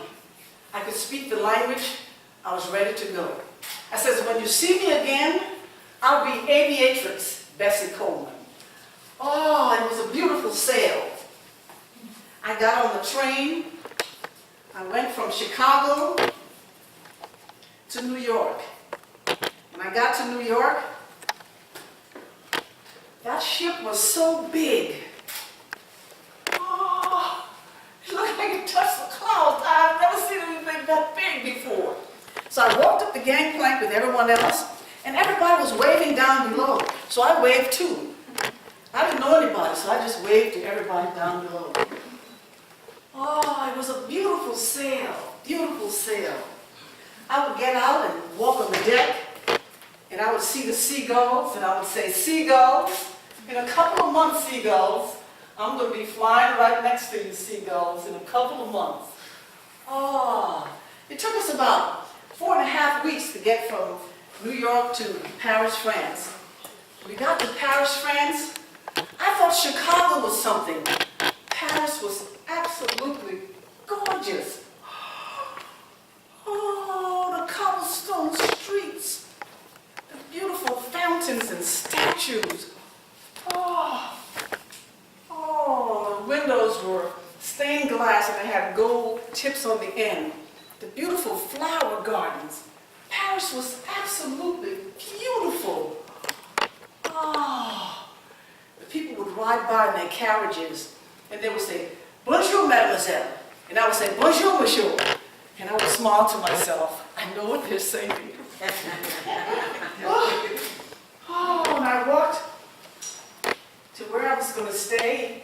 S2: I could speak the language. I was ready to go. I says, when you see me again, I'll be aviatrix, Bessie Coleman. Oh, it was a beautiful sail. I got on the train. I went from Chicago to New York. When I got to New York, that ship was so big. Oh, it looked like it touched the clouds. I've never seen anything that big before. So I walked up the gangplank with everyone else, and everybody was waving down below. So I waved too. I didn't know anybody, so I just waved to everybody down below. Oh, it was a beautiful sail, beautiful sail. I would get out and walk on the deck, and I would see the seagulls, and I would say, "Seagulls, in a couple of months, seagulls, I'm going to be flying right next to you, seagulls, in a couple of months." Oh, it took us about 4.5 weeks to get from New York to Paris, France. We got to Paris, France. I thought Chicago was something. Paris was absolutely gorgeous. Oh, the cobblestone streets, the beautiful fountains and statues. Oh, the windows were stained glass and they had gold tips on the end. The beautiful flower gardens. Paris was absolutely beautiful. Oh, the people would ride by in their carriages and they would say, "Bonjour, mademoiselle." And I would say, "Bonjour, monsieur." And I would smile to myself. I know what they're saying. And I walked to where I was going to stay.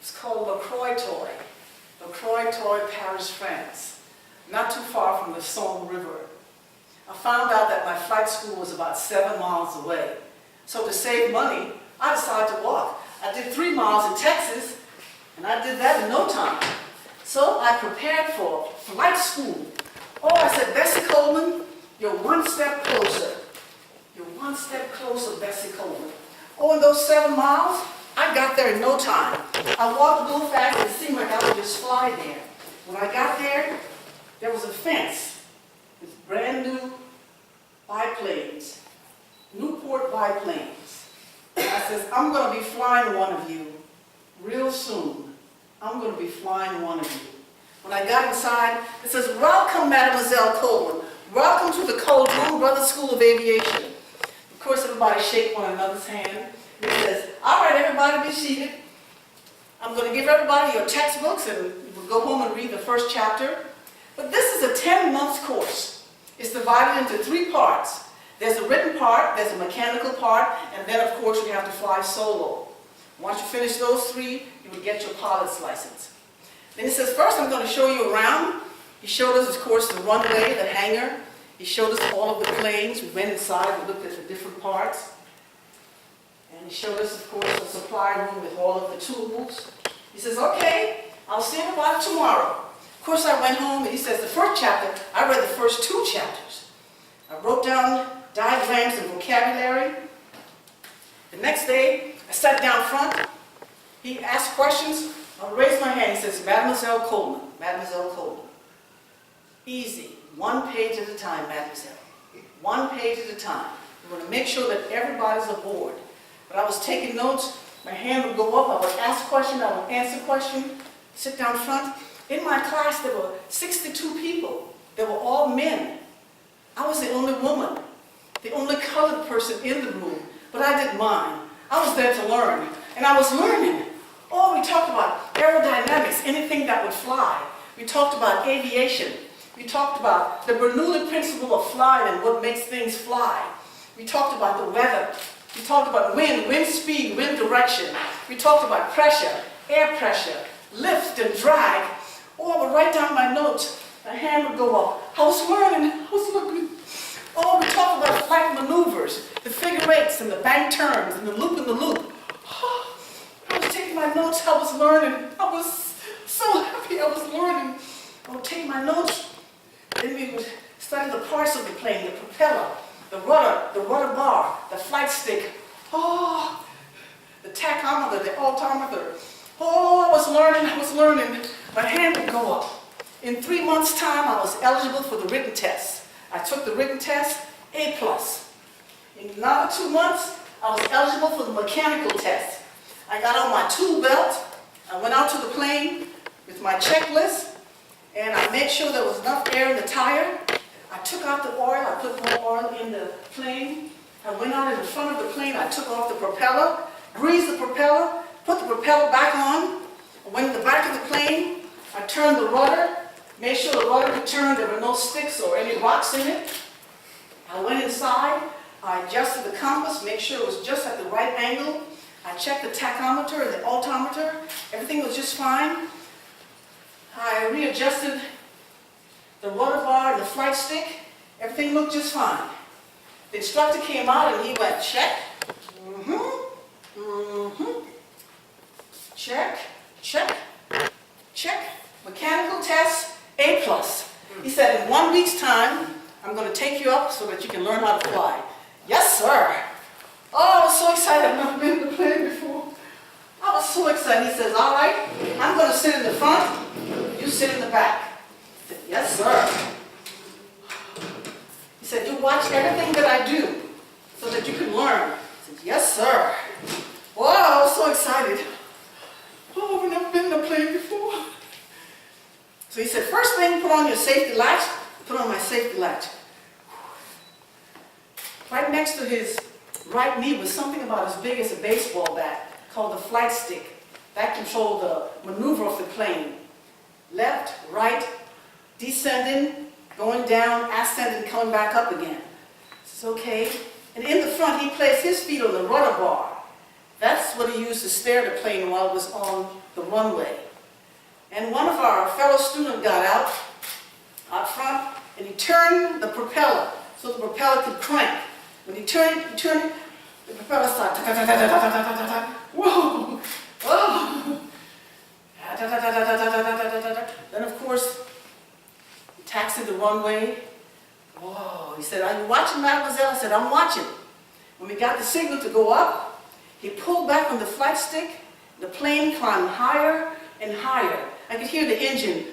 S2: It's called LaCroix, Paris, France. Not too far from the Somme River. I found out that my flight school was about 7 miles away. So to save money, I decided to walk. I did 3 miles in Texas, and I did that in no time. So I prepared for flight school. Oh, I said, "Bessie Coleman, you're one step closer. You're one step closer, Bessie Coleman." Oh, in those 7 miles, I got there in no time. I walked a little fast and it seemed like I would just fly there. When I got there, there was a fence with brand new biplanes, Newport biplanes. And I says, "I'm going to be flying one of you real soon. I'm going to be flying one of you." When I got inside, it says, "Welcome, Mademoiselle Coleman. Welcome to the Coleman Brothers School of Aviation." Of course, everybody shake one another's hand. It says, "All right, everybody be seated. I'm going to give everybody your textbooks and we'll go home and read the first chapter." But this is a 10-month course. It's divided into 3 parts. There's a written part, there's a mechanical part, and then, of course, you have to fly solo. Once you finish those 3, you will get your pilot's license. Then it says, first I'm going to show you around. He showed us, of course, the runway, the hangar. He showed us all of the planes. We went inside and looked at the different parts. And he showed us, of course, the supply room with all of the tools. He says, "Okay, I'll see everybody tomorrow." Of course, I went home, and he says, the first chapter, I read the first 2 chapters. I wrote down diagrams and vocabulary. The next day, I sat down front, He asked questions. I'll raise my hand. He says, Mademoiselle Coleman, Mademoiselle Coleman. Easy. 1 page at a time, Mademoiselle. 1 page at a time. We want to make sure that everybody's aboard. But I was taking notes. My hand would go up. I would ask questions. I would answer questions. Sit down front. In my class, there were 62 people. They were all men. I was the only woman, the only colored person in the room. But I didn't mind. I was there to learn. And I was learning. Oh, we talked about aerodynamics, anything that would fly. We talked about aviation. We talked about the Bernoulli principle of flying and what makes things fly. We talked about the weather. We talked about wind, wind speed, wind direction. We talked about pressure, air pressure, lift and drag. Oh, I would write down my notes. My hand would go up. I was learning. I was looking. Oh, we talked about flight maneuvers, the figure eights and the bank turns and the loop in the loop. Oh, I was taking my notes. I was learning. I was so happy I was learning. I would take my notes. Then we would study the parts of the plane, the propeller, the rudder bar, the flight stick. Oh, the tachometer, the altimeter. Oh, I was learning. My hand would go up. In 3 months' time, I was eligible for the written test. I took the written test, A+. In another 2 months, I was eligible for the mechanical test. I got on my tool belt. I went out to the plane with my checklist. And I made sure there was enough air in the tire. I took out the oil. I put more oil in the plane. I went out in the front of the plane. I took off the propeller, greased the propeller, put the propeller back on. I went in the back of the plane. I turned the rudder, made sure the rudder could turn. There were no sticks or any rocks in it. I went inside. I adjusted the compass, made sure it was just at the right angle. I checked the tachometer and the altimeter. Everything was just fine. I readjusted the rudder bar and the flight stick. Everything looked just fine. The instructor came out and he went, check. Check, check, check. Mechanical test, A+. He said, in 1 week's time, I'm going to take you up so that you can learn how to fly. Yes, sir. Oh, I was so excited. I've never been in the plane before. I was so excited. He says, all right, I'm going to sit in the front. You sit in the back. I said, yes, sir. He said, you watch everything that I do so that you can learn. I said, yes, sir. Wow, I was so excited. Oh, I've never been in a plane before. So he said, first thing, put on your safety latch. Put on my safety latch. Right next to his right knee was something about as big as a baseball bat called the flight stick. That controlled the maneuver of the plane. Left, right, descending, going down, ascending, coming back up again. It's okay. And in the front, he placed his feet on the rudder bar. That's what he used to steer the plane while it was on the runway. And one of our fellow students got out front, and he turned the propeller so the propeller could crank. When he turned it, the propeller started. Whoa! Oh! Then, of course, he taxied the runway. Whoa! He said, are you watching, Mademoiselle? I said, I'm watching. When we got the signal to go up, he pulled back on the flight stick. The plane climbed higher and higher. I could hear the engine.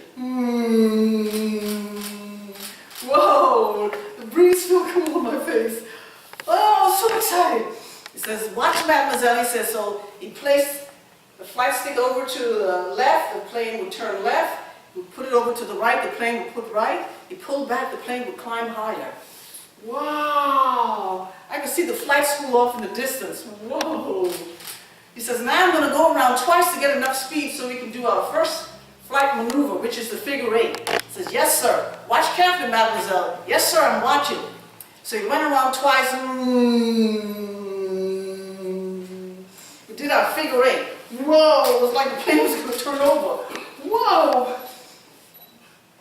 S2: Whoa! The breeze felt cool on my face. Oh, I was so excited. He says, watch, Mademoiselle. He says, so he placed the flight stick over to the left, the plane would turn left. He would put it over to the right, the plane would put right. He pulled back, the plane would climb higher. Wow! I could see the flight school off in the distance. Whoa! He says, now I'm going to go around twice to get enough speed so we can do our first flight maneuver, which is the figure eight. He says, yes, sir. Watch carefully, Mademoiselle. Yes, sir, I'm watching. So he went around twice. We did our figure eight. Whoa! It was like the plane was going to turn over. Whoa!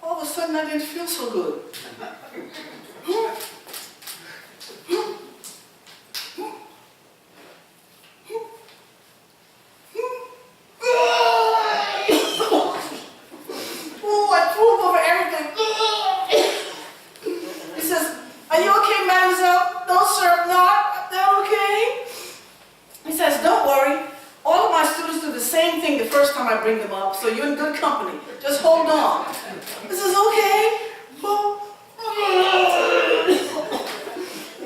S2: All of a sudden, I didn't feel so good. Oh, I pulled over everything. He says, are you okay, Mademoiselle? No, sir, I'm not. I'm not okay. He says, don't worry. All of my students do the same time I bring them up, so you're in good company. Just hold on. This is okay.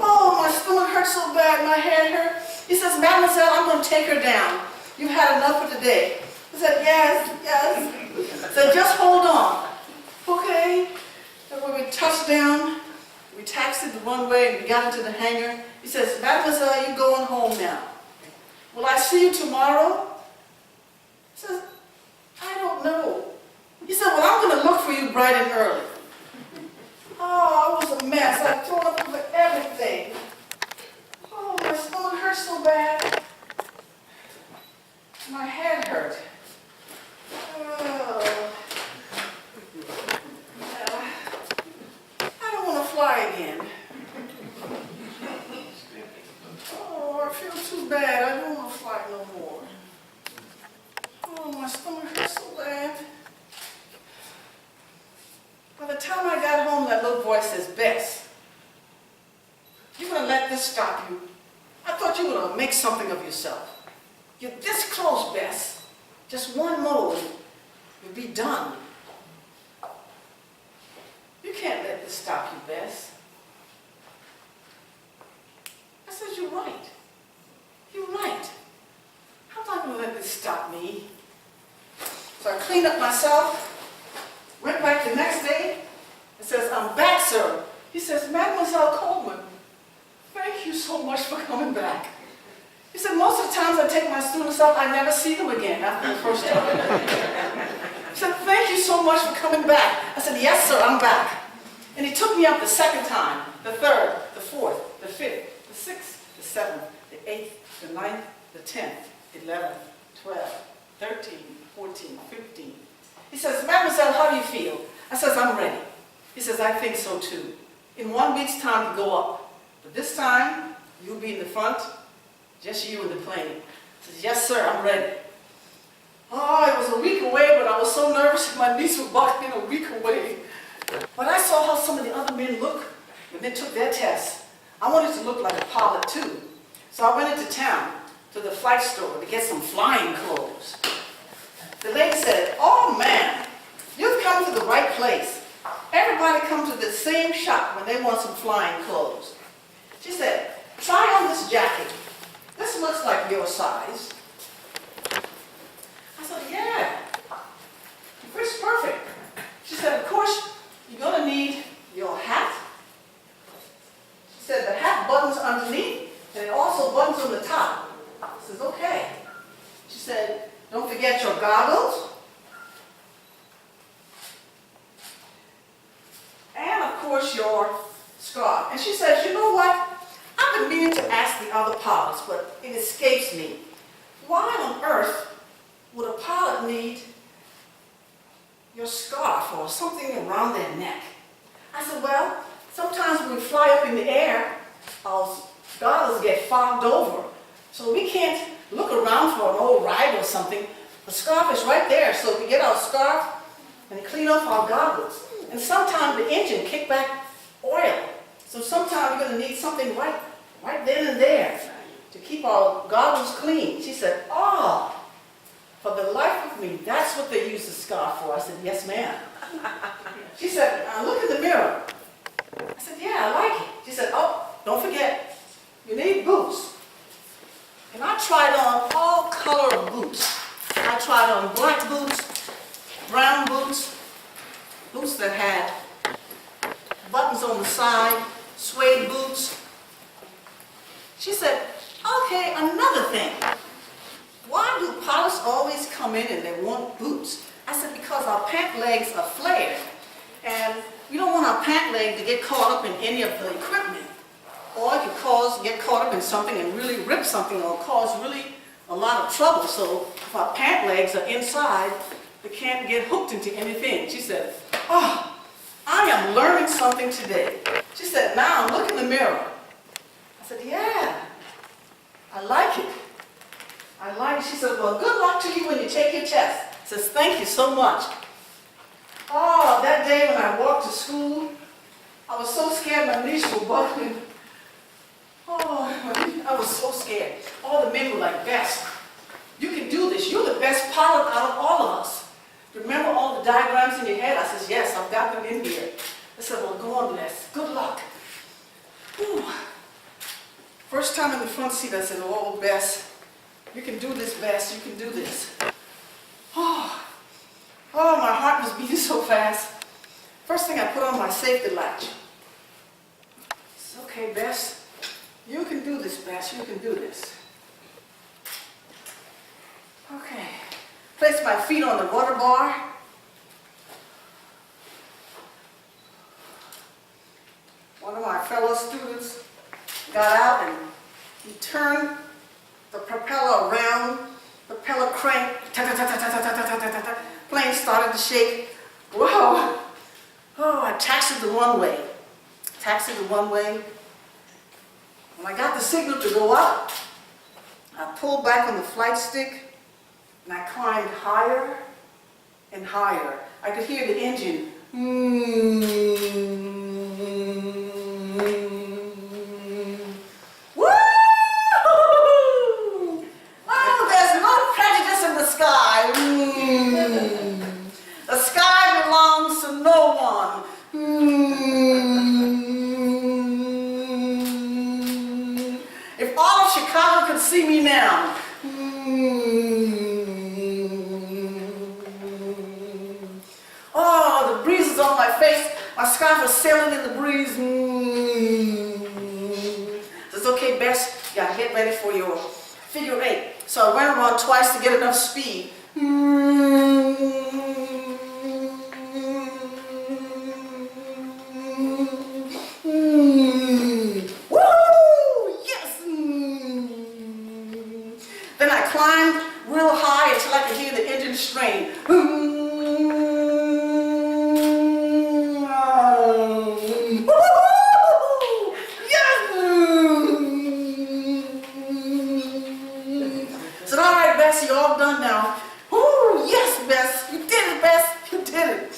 S2: Oh, my stomach hurts so bad, my head hurts. He says, Mademoiselle, I'm going to take her down. You've had enough for today. I said, yes. I said, just hold on. Okay. And when we touched down, we taxied the runway and we got into the hangar. He says, Mademoiselle, you're going home now. Will I see you tomorrow? I said, I don't know. He said, well, I'm going to look for you bright and early. Oh, I was a mess. I tore up over everything. Oh, my stomach hurts so bad. My head hurt. Oh. I don't want to fly again. Oh, I feel too bad. I don't want to fly no more. Oh, my stomach hurts so bad. By the time I got home, that little voice says, Bess, you're going to let this stop you? I thought you were going to make something of yourself. You're this close, Bess. Just one more, you'll be done. You can't let this stop you, Bess. I said, you're right. You're right. I'm not going to let this stop me. So I cleaned up myself. Went back the next day and says, I'm back, sir. He says, Mademoiselle Coleman, thank you so much for coming back. He said, most of the times I take my students up, I never see them again after the first time. He said, thank you so much for coming back. I said, yes, sir, I'm back. And he took me up the second time, the third, the fourth, the fifth, the sixth, the seventh, the eighth, the ninth, the 10th, 11th, 12th, 13, 14, 15. He says, Mademoiselle, how do you feel? I says, I'm ready. He says, I think so too. In 1 week's time to go up. But this time, you'll be in the front, just you in the plane. I says, yes, sir, I'm ready. Oh, it was a week away, but I was so nervous my knees were buckling a week away. But I saw how some of the other men look when they took their tests. I wanted to look like a pilot too. So I went into town to the flight store to get some flying clothes. The lady said, oh man, you've come to the right place. Everybody comes to the same shop when they want some flying clothes. She said, try on this jacket. This looks like your size. I said, yeah, it fits perfect. She said, of course, you're going to need your hat. She said, the hat buttons underneath, and it also buttons on the top. I said, okay. She said, don't forget your goggles. And of course your scarf. And she says, you know what? I've been meaning to ask the other pilots, but it escapes me. Why on earth would a pilot need your scarf or something around their neck? I said, well, sometimes when we fly up in the air, our goggles get fogged over. So we can't look around for an old ride or something. The scarf is right there, so we get our scarf and clean off our goggles. And sometimes the engine kick back oil. So sometimes you're going to need something right then and there to keep our goggles clean. She said, oh, for the life of me, that's what they use the scarf for. I said, yes, ma'am. She said, look in the mirror. I said, yeah, I like it. She said, oh, don't forget, you need boots. And I tried on all color of boots. I tried on black boots, brown boots, boots that had buttons on the side, suede boots. She said, okay, another thing. Why do pilots always come in and they want boots? I said, because our pant legs are flared. And we don't want our pant leg to get caught up in any of the equipment. Or it could get caught up in something and really rip something or cause really a lot of trouble. So if our pant legs are inside, they can't get hooked into anything. She said, oh, I am learning something today. She said, now look in the mirror. I said, yeah, I like it. I like it. She said, well, good luck to you when you take your test. I says, thank you so much. Oh, that day when I walked to school, I was so scared my knees were buckling. Oh, I was so scared. All the men were like, Bess, You can do this. You're the best pilot out of all of us. Remember all the diagrams in your head? I said, yes, I've got them in here. I said, well, go on, Les. Good luck. Whew. First time in the front seat, I said, oh, Bess, you can do this, Bess. You can do this. Oh, my heart was beating so fast. First thing, I put on my safety latch. It's okay, Bess. You can do this, Bess. You can do this. Okay. Place my feet on the rudder bar. One of my fellow students got out and he turned the propeller around, propeller crank, plane started to shake. Whoa! Oh, I taxied the runway. When I got the signal to go up, I pulled back on the flight stick and I climbed higher and higher. I could hear the engine. Woo! Oh, there's no prejudice in the sky. The sky belongs to no one. If all of Chicago could see me now. Oh, the breeze is on my face. My scarf is sailing in the breeze. It's okay, Bess. You gotta get ready for your figure 8. So I went around twice to get enough speed. Woo! Yes! Then I climbed real high until I could hear the engine strain. You all done now. Oh, yes, Bess. You did it, Bess. You did it.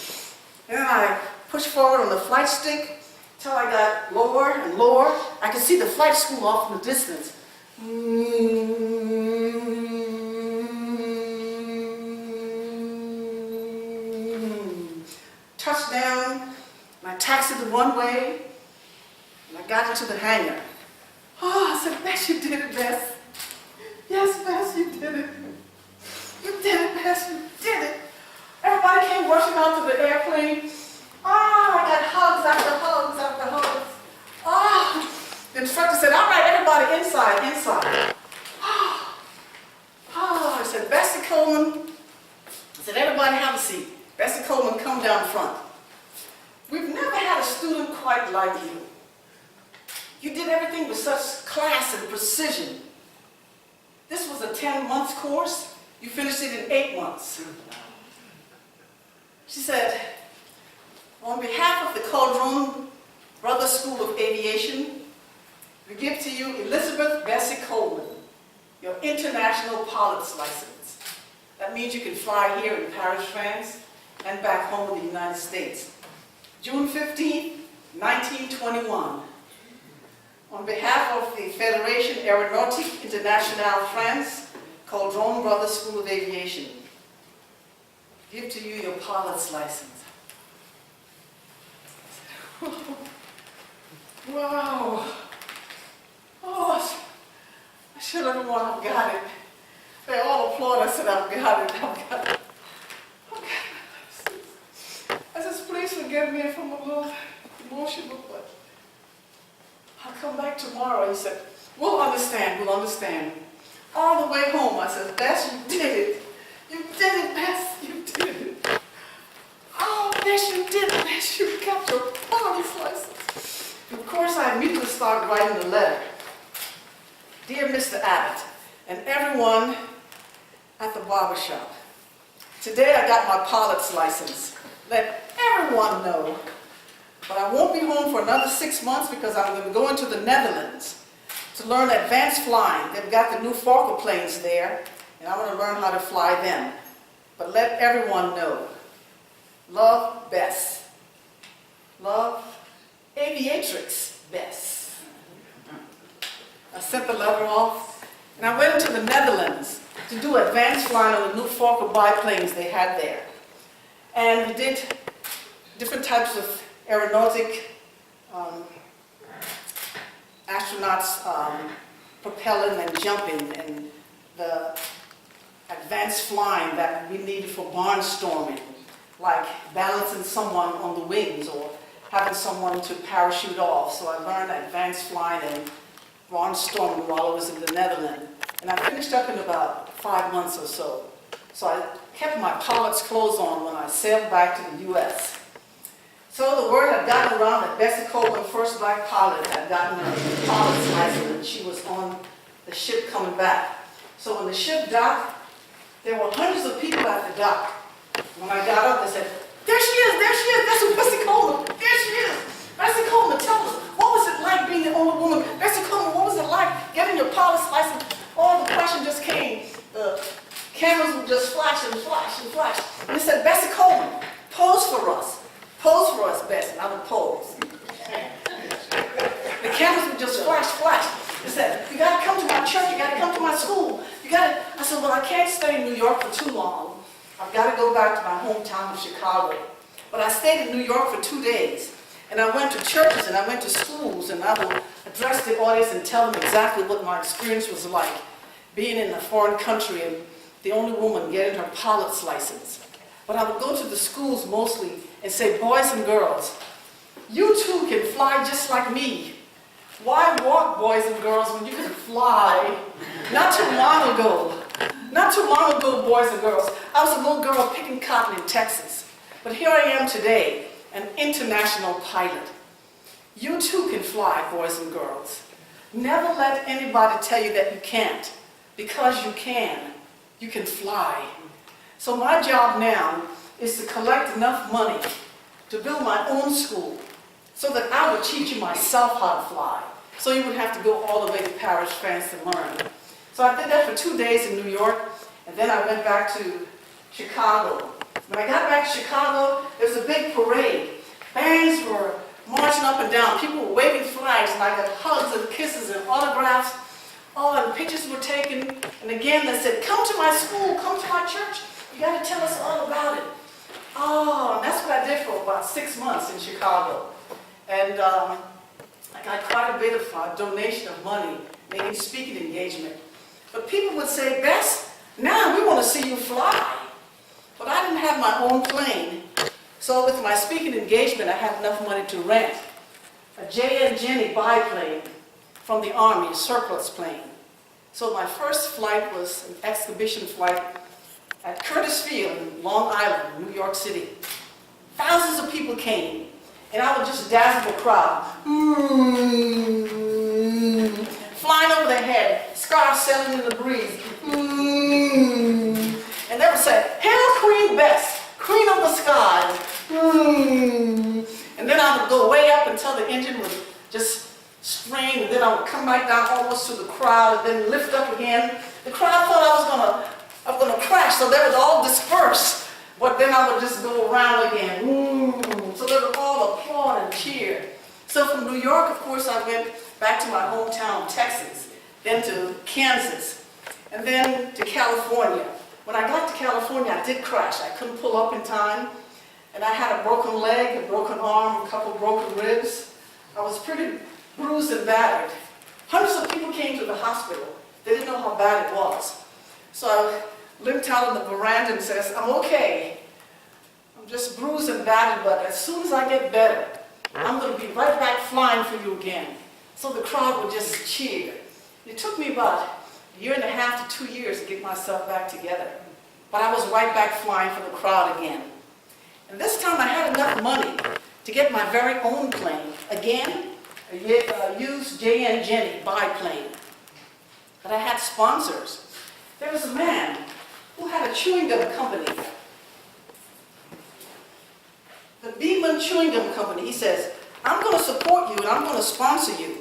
S2: And then I pushed forward on the flight stick until I got lower and lower. I could see the flight school off in the distance. Touchdown. And I taxied the runway. And I got into the hangar. Oh, I said, Bess, you did it, Bess. Yes, Bess, you did it. You did it, Bess, you did it. Everybody came rushing out to the airplane. Oh, I got hugs after hugs after hugs. Oh, the instructor said, all right, everybody inside. Oh, I said, Bessie Coleman. I said, everybody have a seat. Bessie Coleman, come down front. We've never had a student quite like you. You did everything with such class and precision. This was a 10-month course. You finished it in 8 months. She said, on behalf of the Caldron Brothers School of Aviation, we give to you Elizabeth Bessie Coleman, your international pilot's license. That means you can fly here in Paris, France, and back home in the United States. June 15, 1921. On behalf of the Fédération Aéronautique Internationale France, Caldron Brothers School of Aviation, give to you your pilot's license. Wow. Oh, I should have won. I've got it. They all applaud. I said, I've got it. Okay. I said, please forgive me if I'm a little emotional, but I'll come back tomorrow. He said, we'll understand. All the way home, I said, Bess, you did it. You did it, Bess. You did it. Oh, Bess, you did it, Bess. You got your pilot's license. And of course, I immediately started writing a letter. Dear Mr. Abbott, and everyone at the barbershop, today I got my pilot's license. Let everyone know. But I won't be home for another 6 months because I'm going to go into the Netherlands to learn advanced flying. They've got the new Fokker planes there, and I want to learn how to fly them. But let everyone know. Love, Bess. Love, Aviatrix, Bess. I sent the letter off, and I went into the Netherlands to do advanced flying on the new Fokker biplanes they had there. And we did different types of aeronautic astronauts propelling and jumping, and the advanced flying that we needed for barnstorming, like balancing someone on the wings or having someone to parachute off. So I learned advanced flying and barnstorming while I was in the Netherlands. And I finished up in about 5 months or so. So I kept my pilot's clothes on when I sailed back to the U.S. So the word had gotten around that Bessie Coleman, first black pilot, had gotten her pilot's license, and she was on the ship coming back. So when the ship docked, there were hundreds of people at the dock. When I got up, they said, there she is, that's Bessie Coleman, there she is. Bessie Coleman, tell us, what was it like being the only woman? Bessie Coleman, what was it like getting your pilot's license? All the questions just came. The cameras would just flash and flash and flash. And they said, Bessie Coleman, pose for us. Pose for us, Bessie. And I would pose. The cameras would just flash, flash. They said, you got to come to my church. You got to come to my school. You got to. I said, well, I can't stay in New York for too long. I've got to go back to my hometown of Chicago. But I stayed in New York for 2 days. And I went to churches and I went to schools, and I would address the audience and tell them exactly what my experience was like being in a foreign country and the only woman getting her pilot's license. But I would go to the schools mostly and say, boys and girls, you too can fly just like me. Why walk, boys and girls, when you can fly? Not too long ago, boys and girls, I was a little girl picking cotton in Texas. But here I am today, an international pilot. You too can fly, boys and girls. Never let anybody tell you that you can't, because you can. You can fly. So my job now is to collect enough money to build my own school so that I would teach you myself how to fly. So you would have to go all the way to Paris, France to learn. So I did that for 2 days in New York, and then I went back to Chicago. When I got back to Chicago, there was a big parade. Bands were marching up and down. People were waving flags, and I got hugs and kisses and autographs. Oh, and pictures were taken. And again, they said, come to my school, come to my church. You got to tell us all about it. Oh, and that's what I did for about 6 months in Chicago. And I got quite a bit of donation of money, making speaking engagement. But people would say, Bess, now we want to see you fly. But I didn't have my own plane. So with my speaking engagement, I had enough money to rent a J.N. Jenny biplane from the Army, a surplus plane. So my first flight was an exhibition flight at Curtis Field in Long Island, New York City. Thousands of people came, and I would just dazzle the crowd. Flying over their head, scarves sailing in the breeze. And they would say, hail Queen Bess, Queen of the skies. And then I would go way up until the engine would just strain, and then I would come back down almost to the crowd, and then lift up again. The crowd thought I was gonna crash, so they would all disperse. But then I would just go around again. So they would all applaud and cheer. So from New York, of course, I went back to my hometown, Texas, then to Kansas, and then to California. When I got to California, I did crash. I couldn't pull up in time, and I had a broken leg, a broken arm, a couple broken ribs. I was pretty bruised and battered. Hundreds of people came to the hospital. They didn't know how bad it was. So I limped out on the veranda and says, I'm okay. I'm just bruised and battered, but as soon as I get better, I'm going to be right back flying for you again. So the crowd would just cheer. It took me about a year and a half to 2 years to get myself back together. But I was right back flying for the crowd again. And this time I had enough money to get my very own plane. Again, a used J.N. Jenny biplane. But I had sponsors. There was a man who had a chewing gum company. The Beeman Chewing Gum Company. He says, I'm going to support you and I'm going to sponsor you.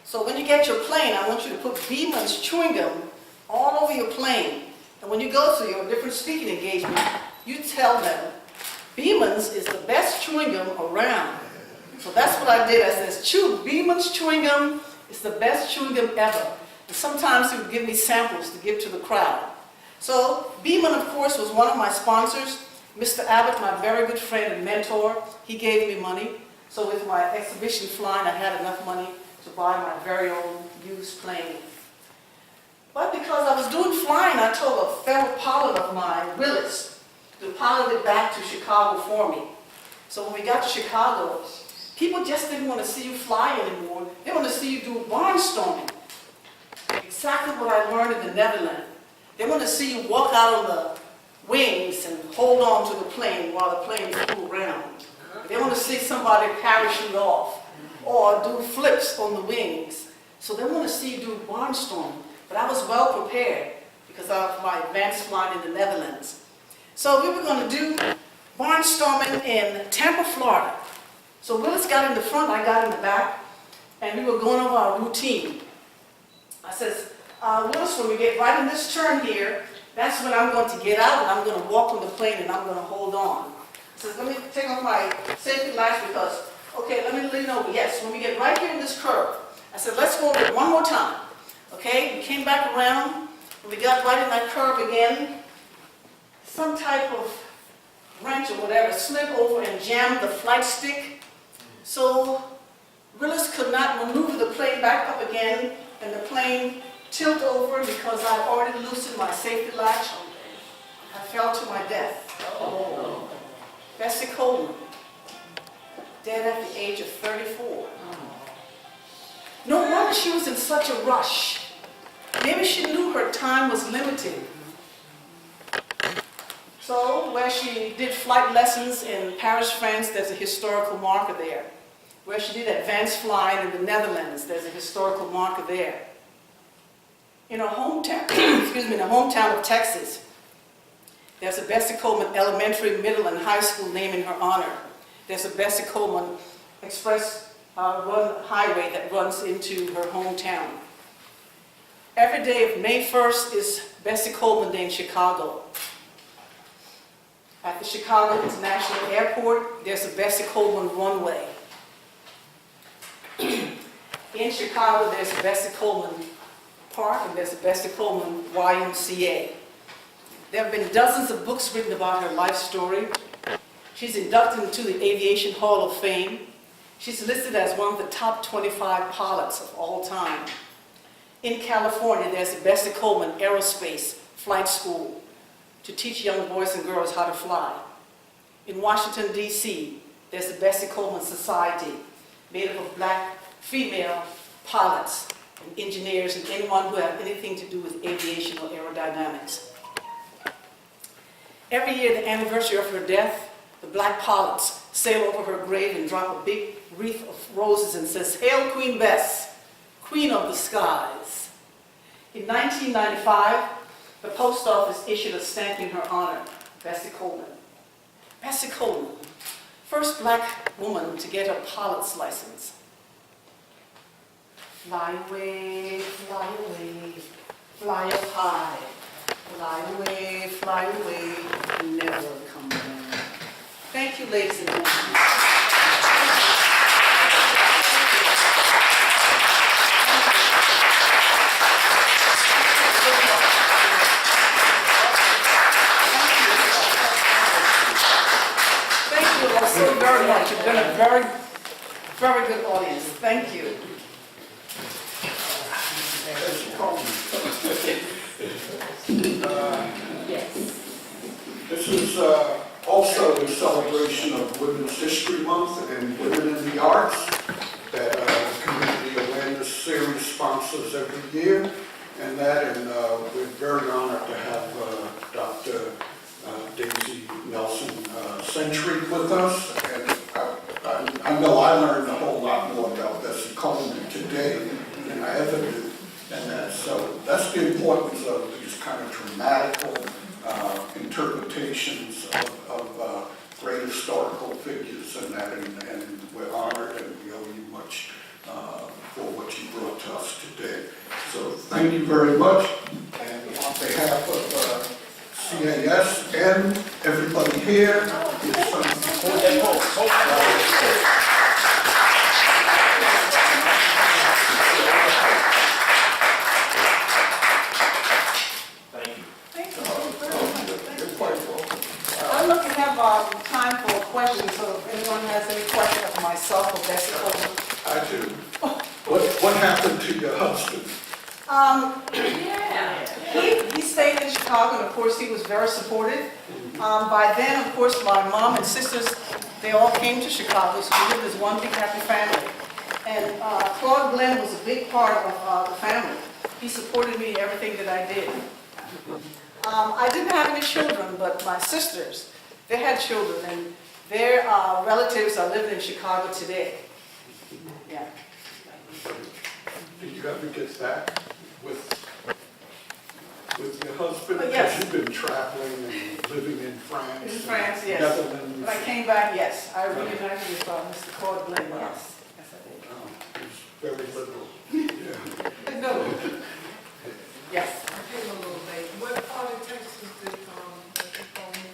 S2: So when you get your plane, I want you to put Beeman's chewing gum all over your plane. And when you go to your different speaking engagement, you tell them, Beeman's is the best chewing gum around. So that's what I did. I said, Beeman's chewing gum is the best chewing gum ever. And sometimes he would give me samples to give to the crowd. So Beeman, of course, was one of my sponsors. Mr. Abbott, my very good friend and mentor, he gave me money. So with my exhibition flying, I had enough money to buy my very own used plane. But because I was doing flying, I told a fellow pilot of mine, Willis, to pilot it back to Chicago for me. So when we got to Chicago, people just didn't want to see you fly anymore. They want to see you do barnstorming. Exactly what I learned in the Netherlands. They want to see you walk out on the wings and hold on to the plane while the plane flew around. They want to see somebody parachute off or do flips on the wings. So they want to see you do barnstorming. But I was well prepared because of my advanced flying in the Netherlands. So we were going to do barnstorming in Tampa, Florida. So Willis got in the front, I got in the back, and we were going over our routine. I says, Willis, when we get right in this turn here, that's when I'm going to get out and I'm going to walk on the plane and I'm going to hold on. I says, let me take off my safety lights because, okay, let me lean over. Yes, when we get right here in this curve, I said, let's go over it one more time. Okay, we came back around, and we got right in that curve again. Some type of wrench or whatever slid over and jammed the flight stick. So Willis could not maneuver the plane back up again, and the plane tilted over because I already loosened my safety latch. I fell to my death. Oh. Bessie Coleman, dead at the age of 34. No wonder she was in such a rush. Maybe she knew her time was limited. So, where she did flight lessons in Paris, France, there's a historical marker there. Where she did advanced flying in the Netherlands, there's a historical marker there. In her hometown, in the hometown of Texas, there's a Bessie Coleman Elementary, Middle, and High School named in her honor. There's a Bessie Coleman Express highway that runs into her hometown. Every day of May 1st is Bessie Coleman Day in Chicago. At the Chicago International Airport, there's a Bessie Coleman runway. In Chicago, there's a Bessie Coleman Park, and there's a Bessie Coleman YMCA. There have been dozens of books written about her life story. She's inducted into the Aviation Hall of Fame. She's listed as one of the top 25 pilots of all time. In California, there's the Bessie Coleman Aerospace Flight School to teach young boys and girls how to fly. In Washington, D.C., there's the Bessie Coleman Society, made up of black female pilots and engineers and anyone who have anything to do with aviation or aerodynamics. Every year, the anniversary of her death, the black pilots sail over her grave and drop a big wreath of roses and says, "Hail Queen Bess, Queen of the Skies." In 1995, the post office issued a stamp in her honor, Bessie Coleman. Bessie Coleman, first black woman to get her pilot's license. Fly away, fly away, fly up high. Fly away, never come back. Thank you, ladies and gentlemen. Thank you all so very much. You've been a very, very good audience. Thank you.
S1: This is also a celebration of Women's History Month and Women in the Arts that the Community Awareness Series sponsors every year. And we're very honored to have Dr. Daisy Nelson Century with us. And I know I learned a whole lot more about Bessie Coleman today than I ever did. And so that's the importance of these kind of dramatical interpretations of great historical figures and we're honored and we owe you much for what you brought to us today. So thank you very much, and on behalf of CAS and everybody here, it's
S3: Thank you.
S2: don't know if you have time for questions, so if anyone has any questions of myself or Bessie Coleman.
S1: I do. What happened to your husband?
S2: He stayed in Chicago, and of course he was very supportive. By then, of course, my mom and sisters, they all came to Chicago, so we lived as one big happy family. And Claude Glenn was a big part of the family. He supported me in everything that I did. I didn't have any children, but my sisters, they had children, and their relatives are living in Chicago today. Yeah.
S1: Did you ever get back with your husband?
S2: Yes.
S1: Because you've been traveling and living in France.
S2: In France, yes.
S1: Netherlands.
S2: When I came back, yes, I reunited with Mr. Claude Glenn, yes. Yes, I did.
S1: He's very liberal. Yeah.
S2: No. Yes.
S3: I came a little late. What part of Texas did Bessie Coleman,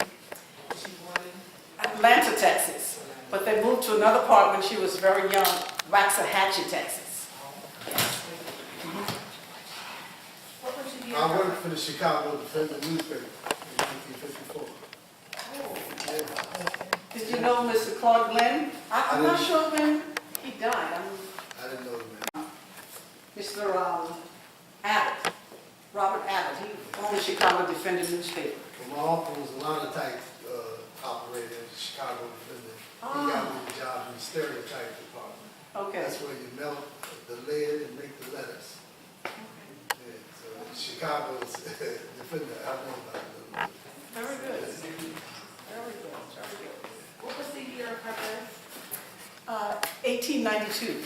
S3: she wanted?
S2: Atlanta, Texas. But they moved to another part when she was very young, Waxahachie, Texas.
S3: What was she doing?
S4: I worked for the Chicago Defender newspaper in 1954.
S2: Did you know Mr. Claude Glenn? I'm not sure when he died.
S4: I didn't know the man.
S2: Mr. Abbott, Robert Abbott, he owned the Chicago Defender newspaper.
S4: Well, my uncle was a linotype operator in the Chicago Defender. He got me the job in the stereotype department.
S2: Okay.
S4: That's where you melt the lead and make the letters. Yeah, so Chicago's Defender, I know about it.
S2: Very good. Very good. Very good.
S3: What was the year of her birth?
S2: 1892.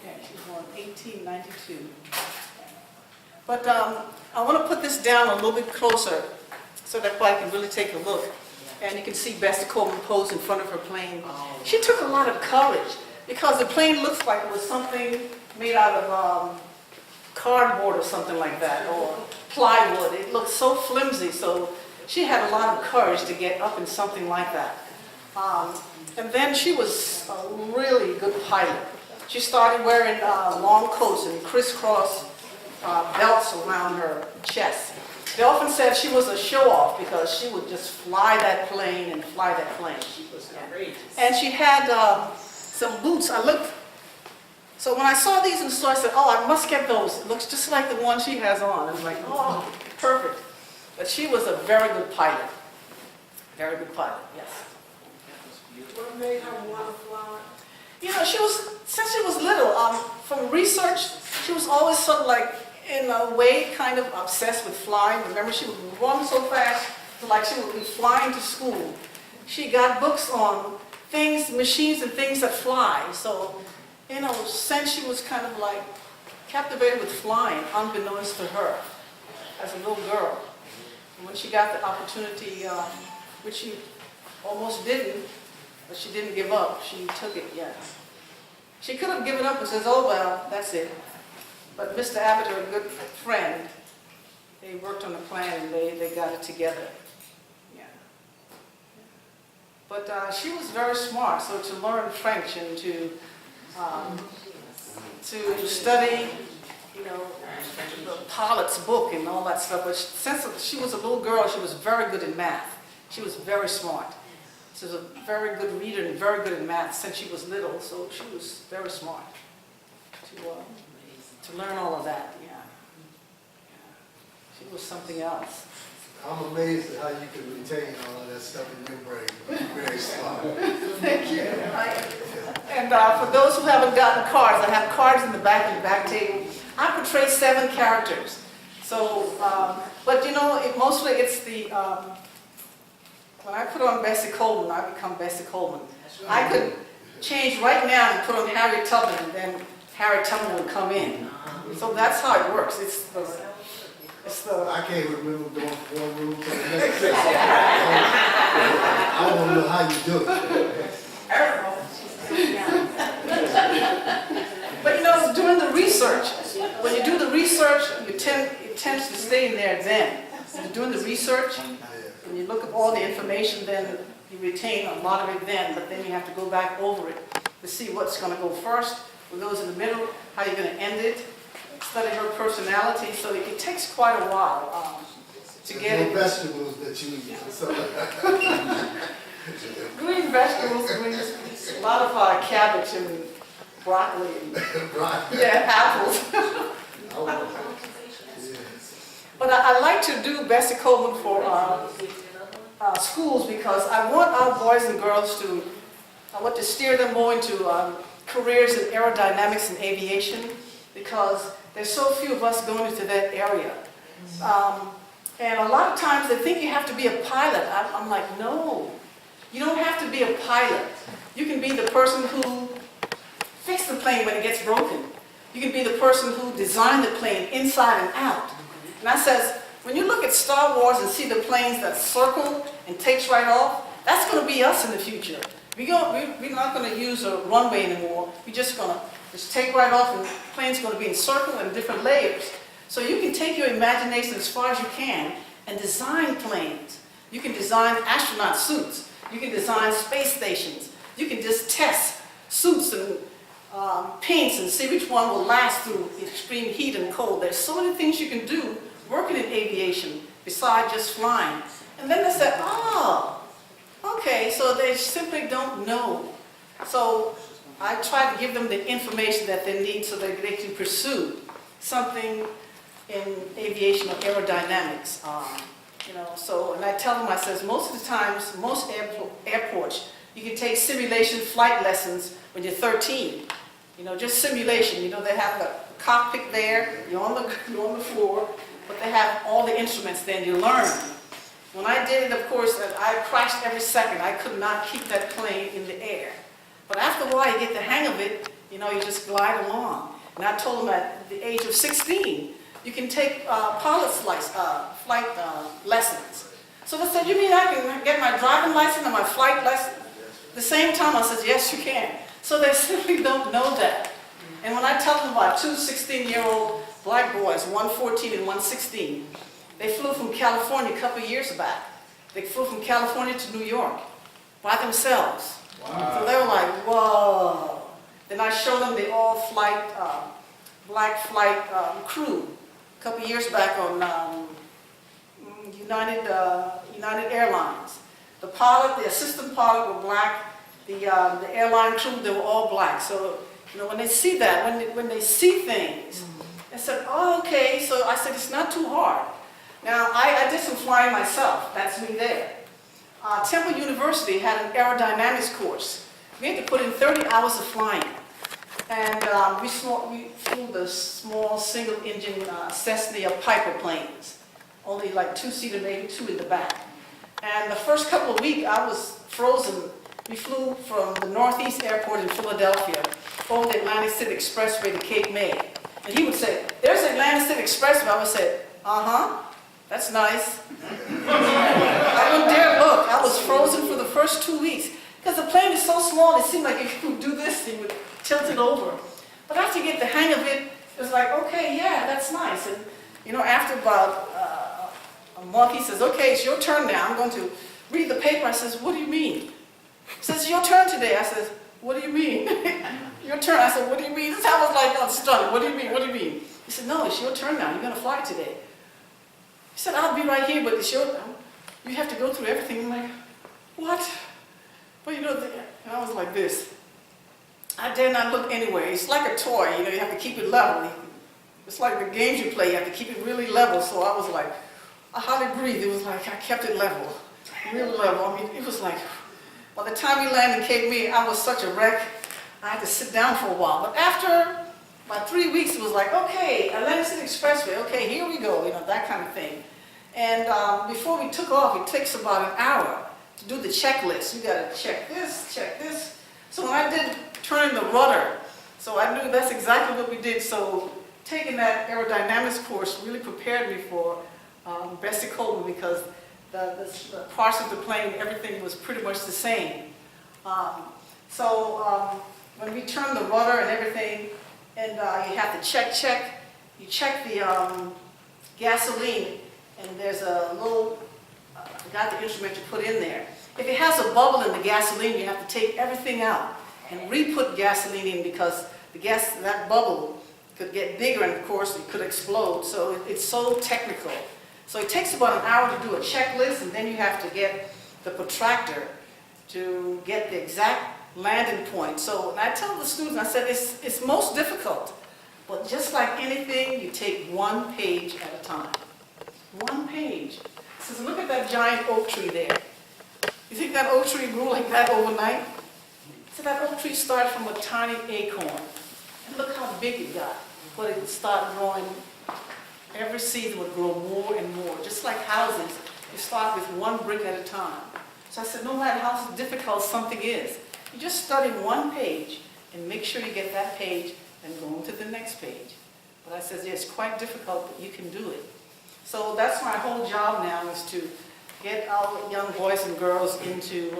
S2: Yeah, she was born 1892. But I want to put this down a little bit closer so that I can really take a look. And you can see Bessie Coleman pose in front of her plane. She took a lot of courage because the plane looks like it was something made out of cardboard or something like that, or plywood. It looked so flimsy, so she had a lot of courage to get up in something like that. And then she was a really good pilot. She started wearing long coats and crisscross belts around her chest. They often said she was a show-off because she would just fly that plane and fly that plane. She was outrageous. And she had some boots. So when I saw these in the store, I said, oh, I must get those. It looks just like the one she has on. I was like, oh, perfect. But she was a very good pilot. Very good pilot, yes.
S3: What made her want to fly?
S2: You know, since she was little, from research, she was always sort of like, in a way, kind of obsessed with flying. Remember, she would run so fast, like she would be flying to school. She got books on things, machines and things that fly. So, you know, since she was kind of like captivated with flying, unbeknownst to her, as a little girl. And when she got the opportunity, which she almost didn't, but she didn't give up. She took it, yeah. She could have given up and says, oh, well, that's it. But Mr. Abbott, a good friend, they worked on the plan and they got it together. Yeah. But she was very smart, so to learn French and to study, you know, the pilot's book and all that stuff. But since she was a little girl, she was very good in math. She was very smart. She was a very good reader and very good in math since she was little, so she was very smart to learn all of that, yeah. She was something else.
S4: I'm amazed at how you can retain all of that stuff in your brain. You're very smart.
S2: Thank you. And for those who haven't gotten cards, I have cards in the back table. I portray 7 characters. So, but you know, mostly it's the, when I put on Bessie Coleman, I become Bessie Coleman. I could change right now and put on Harriet Tubman, and then Harriet Tubman would come in. So that's how it works. It's the
S4: I can't remember going from one room to the next. I don't know how you do it.
S2: But you know, doing the research, when you do the research, it tends to stay in there then. When you're doing the research, when you look at all the information, then you retain a lot of it then, but then you have to go back over it to see what's going to go first, what goes in the middle, how you're going to end it, study her personality, so it takes quite a while. to get
S4: There's
S2: it.
S4: no vegetables that you eat, so.
S2: Green vegetables, a lot of cabbage and broccoli and
S4: Right.
S2: yeah, apples.
S4: Yes.
S2: But I like to do Bessie Coleman for schools because I want our boys and girls to, I want to steer them more into careers in aerodynamics and aviation because there's so few of us going into that area. And a lot of times they think you have to be a pilot. I'm like, no, you don't have to be a pilot. You can be the person who fixed the plane when it gets broken. You can be the person who designed the plane inside and out. And I says, when you look at Star Wars and see the planes that circle and takes right off, that's going to be us in the future. We're not going to use a runway anymore. We're just going to just take right off and the plane's going to be in circle and different layers. So you can take your imagination as far as you can and design planes. You can design astronaut suits. You can design space stations. You can just test suits and paints and see which one will last through extreme heat and cold. There's so many things you can do working in aviation besides just flying. And then they said, oh, okay, so they simply don't know. So I try to give them the information that they need so that they can pursue something in aviation or aerodynamics. So, and I tell them, I says, most of the times, most airports, you can take simulation flight lessons when you're 13. Just simulation. They have the cockpit there, you're on the floor, but they have all the instruments there and you learn. When I did it, of course, I crashed every second. I could not keep that plane in the air. But after a while, you get the hang of it, you just glide along. And I told them at the age of 16, you can take flight lessons. So they said, you mean I can get my driving license and my flight license at the same time? I said, yes, you can. So they simply don't know that. And when I tell them about two 16-year-old black boys, one 14 and one 16, they flew from California a couple of years back. They flew from California to New York by themselves. Wow. So they were like, whoa. Then I showed them the all-flight, black flight crew a couple of years back on United Airlines. The pilot, the assistant pilot were black. The airline crew, they were all black. So, when they see that, when they see things, they said, oh, okay. So I said, it's not too hard. Now, I did some flying myself. That's me there. Temple University had an aerodynamics course. We had to put in 30 hours of flying. And we flew the small single-engine Cessna Piper planes. Only like two-seater, maybe two in the back. And the first couple of weeks, I was frozen. We flew from the Northeast Airport in Philadelphia over the Atlantic City Expressway to Cape May. And he would say, there's the Atlantic City Expressway. I would say, that's nice. I wouldn't dare look. I was frozen for the first 2 weeks. Because the plane is so small, it seemed like if you would do this, it would tilt it over. But after you get the hang of it, it was like, okay, yeah, that's nice. And, after about a month, he says, okay, it's your turn now. I'm going to read the paper. I says, what do you mean? He says, your turn today. I says, what do you mean? Your turn. I said, what do you mean? This I was like, I'm stunned. What do you mean? What do you mean? He said, no, it's your turn now. You're going to fly today. He said, I'll be right here, but it's your turn. You have to go through everything. I'm like, what? Well, and I was like this. I dare not look anywhere. It's like a toy. You have to keep it level. It's like the games you play. You have to keep it really level. So I was like, I hardly breathed. It was like I kept it level, real level. I mean, it was like, by the time we landed in Cape May, I was such a wreck. I had to sit down for a while. But after about 3 weeks, it was like, okay, Atlantic City Expressway. Okay, here we go. That kind of thing. And before we took off, it takes about an hour to do the checklist. You got to check this, check this. So when I did turn the rudder, so I knew that's exactly what we did. So taking that aerodynamics course really prepared me for Bessie Coleman because the parts of the plane, everything was pretty much the same. When we turn the rudder and everything, and you have to check, you check the gasoline, and there's a little, I forgot the instrument you put in there. If it has a bubble in the gasoline, you have to take everything out and re-put gasoline in because that bubble could get bigger and of course it could explode. So it's so technical. So it takes about an hour to do a checklist, and then you have to get the protractor to get the exact landing point. So, and I tell the students, I said, it's most difficult, but just like anything, you take one page at a time. One page. Says, look at that giant oak tree there. You think that oak tree grew like that overnight? So that oak tree started from a tiny acorn. And look how big it got. But it would start growing, every season would grow more and more. Just like houses, you start with one brick at a time. So I said, no matter how difficult something is, you just study one page and make sure you get that page and go on to the next page. But I said, yeah, it's quite difficult, but you can do it. So that's my whole job now, is to get our young boys and girls into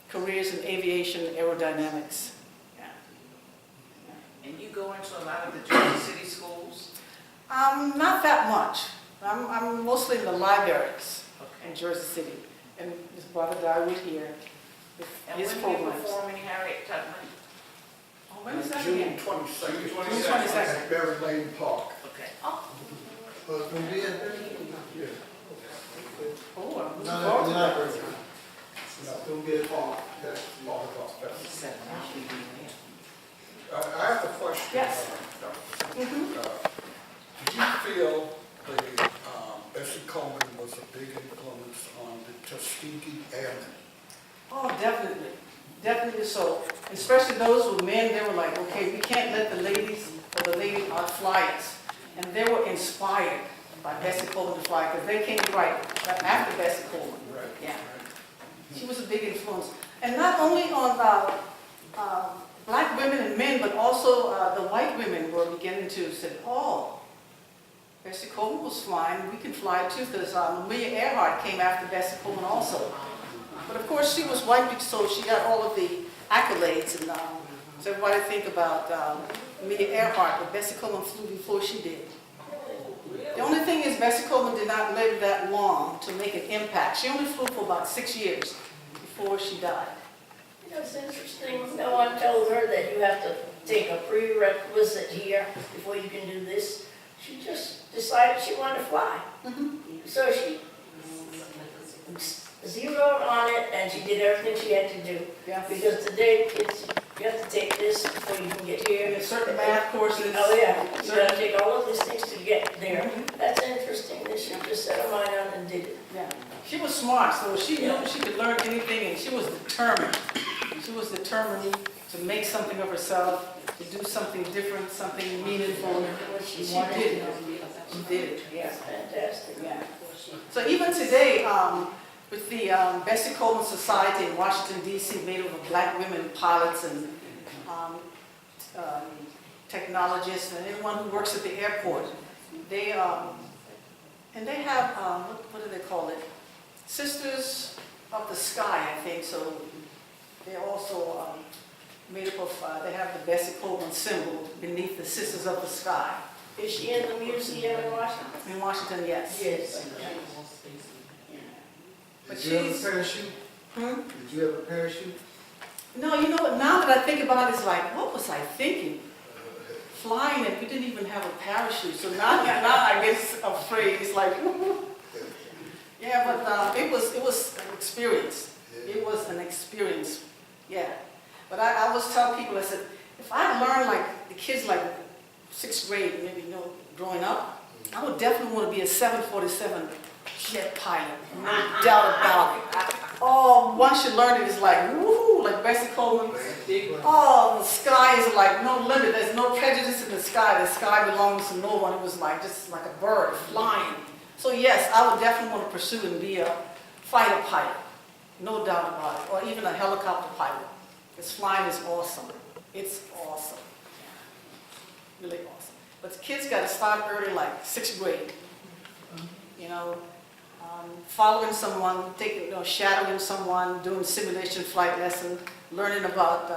S2: careers in aviation and aerodynamics. Yeah.
S5: And you go into a lot of the Jersey City schools?
S2: Not that much. I'm mostly in the libraries
S5: Okay.
S2: in Jersey City. And his brother Dawood here with
S5: And
S2: his
S5: when are you
S2: programs.
S5: performing Harriet Tubman?
S2: Oh, when is that
S1: June
S2: again?
S1: 22nd.
S5: June
S2: 22nd.
S1: At Berry Lane Park.
S5: Okay.
S2: Oh,
S4: Oh, it's gonna be in there?
S1: Yeah.
S2: oh, I'm looking
S4: No,
S2: forward to
S4: no,
S2: that.
S4: no. It's gonna be at Park.
S1: I have a question.
S2: Yes.
S1: Do you feel the Bessie Coleman was a big influence on the Tuskegee Airmen?
S2: Oh, definitely. Definitely so. Especially those who were men, they were like, okay, we can't let the ladies or the ladies outfly us. And they were inspired by Bessie Coleman to fly, because they came right after Bessie Coleman.
S1: Right.
S2: Yeah. She was a big influence. And not only on black women and men, but also the white women were beginning to say, oh, Bessie Coleman was flying, we can fly too, because Amelia Earhart came after Bessie Coleman also. But of course, she was white, so she got all of the accolades. And so everybody think about Amelia Earhart, but Bessie Coleman flew before she did. The only thing is, Bessie Coleman did not live that long to make an impact. She only flew for about 6 years before she died.
S6: You know, it's interesting, no one told her that you have to take a prerequisite here before you can do this. She just decided she wanted to fly. So she zeroed on it, and she did everything she had to do.
S2: Yeah.
S6: Because today, kids, you have to take this before you can get here.
S2: There's certain math courses.
S6: Oh, yeah, you gotta take all of these things to get there. That's interesting, that she just set her mind on and did it.
S2: Yeah. She was smart, so she knew she could learn anything, and she was determined. She was determined to make something of herself, to do something different, something meaningful. She did it. She did it, yeah.
S6: That's fantastic.
S2: Yeah. So even today, with the Bessie Coleman Society in Washington, D.C., made up of black women pilots and technologists and anyone who works at the airport, they have, what do they call it? Sisters of the Sky, I think. So they're also made up of, they have the Bessie Coleman symbol beneath the Sisters of the Sky.
S6: Is she in the museum in Washington?
S2: In Washington, yes.
S6: Yes.
S2: But
S4: Did you have a
S2: she's-
S4: parachute?
S2: Hmm?
S4: Did you have a parachute?
S2: No, you know what, now that I think about it, it's like, what was I thinking? Flying and we didn't even have a parachute, so now I get afraid, it's like, yeah, but it was an experience. It was an experience, yeah. But I always tell people, I said, if I learned like the kids like 6th grade, maybe, you know, growing up, I would definitely want to be a 747 jet pilot, no doubt about it. Oh, once you learn it, it's like, woohoo, like Bessie Coleman. Oh, the sky is like no limit. There's no prejudice in the sky. The sky belongs to no one. It was like just like a bird flying. So yes, I would definitely want to pursue and be a fighter pilot, no doubt about it, or even a helicopter pilot. Because flying is awesome. It's awesome, really awesome. But the kids got to start early, like 6th grade. You know, following someone, shadowing someone, doing simulation flight lessons, learning about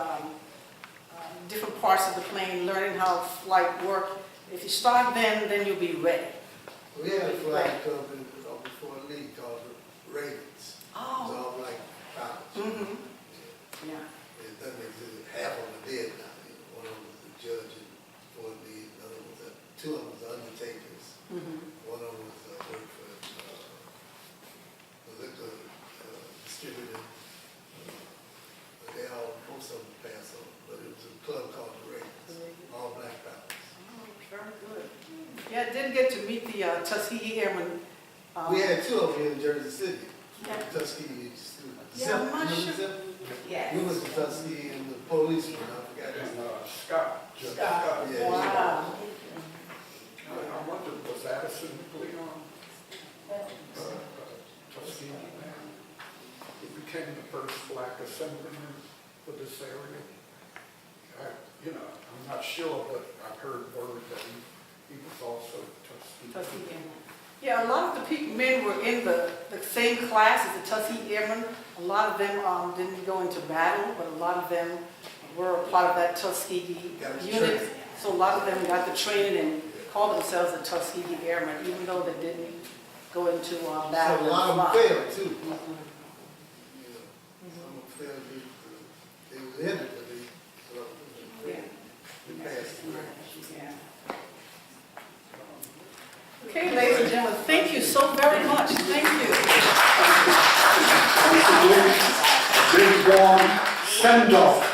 S2: different parts of the plane, learning how flight works. If you start then you'll be ready.
S4: We had a flight club before the league called the Ravens. It was
S2: Oh.
S4: all like college.
S2: Mm-hmm. Yeah.
S4: It doesn't exist. Half of them are dead now. One of them was the judge for the league, another was two of them was undertakers.
S2: Mm-hmm.
S4: One of them was worked for
S2: meet the Tuskegee Airmen.
S4: We had two over here in Jersey City,
S2: Yeah.
S4: Tuskegee students.
S2: Yeah, I'm not
S4: Remember
S2: sure.
S4: Zip?
S5: Yes.
S4: We was in Tuskegee and the policeman, I forgot his
S1: And,
S4: name.
S1: Scott.
S6: Scott.
S4: Yeah.
S2: Wow.
S1: I wonder, was Addison Leon, Tuskegee man? He became the first black assemblyman for this area. I'm not sure, but I've heard word that he was also Tuskegee.
S2: Tuskegee Airmen. Yeah, a lot of the men were in the same class as the Tuskegee Airmen. A lot of them didn't go into battle, but a lot of them were a part of that Tuskegee
S4: Got the
S2: unit.
S4: training.
S2: So a lot of them got the training and called themselves the Tuskegee Airmen, even though they didn't go into
S4: So
S2: battle.
S4: a lot
S2: and
S4: of them
S2: fly.
S4: failed too. You know, some of them failed, they was in it, but
S2: Yeah.
S4: they passed through.
S2: Yeah. Okay, ladies and gentlemen, thank you so very much. Thank you.
S1: Big warm send-off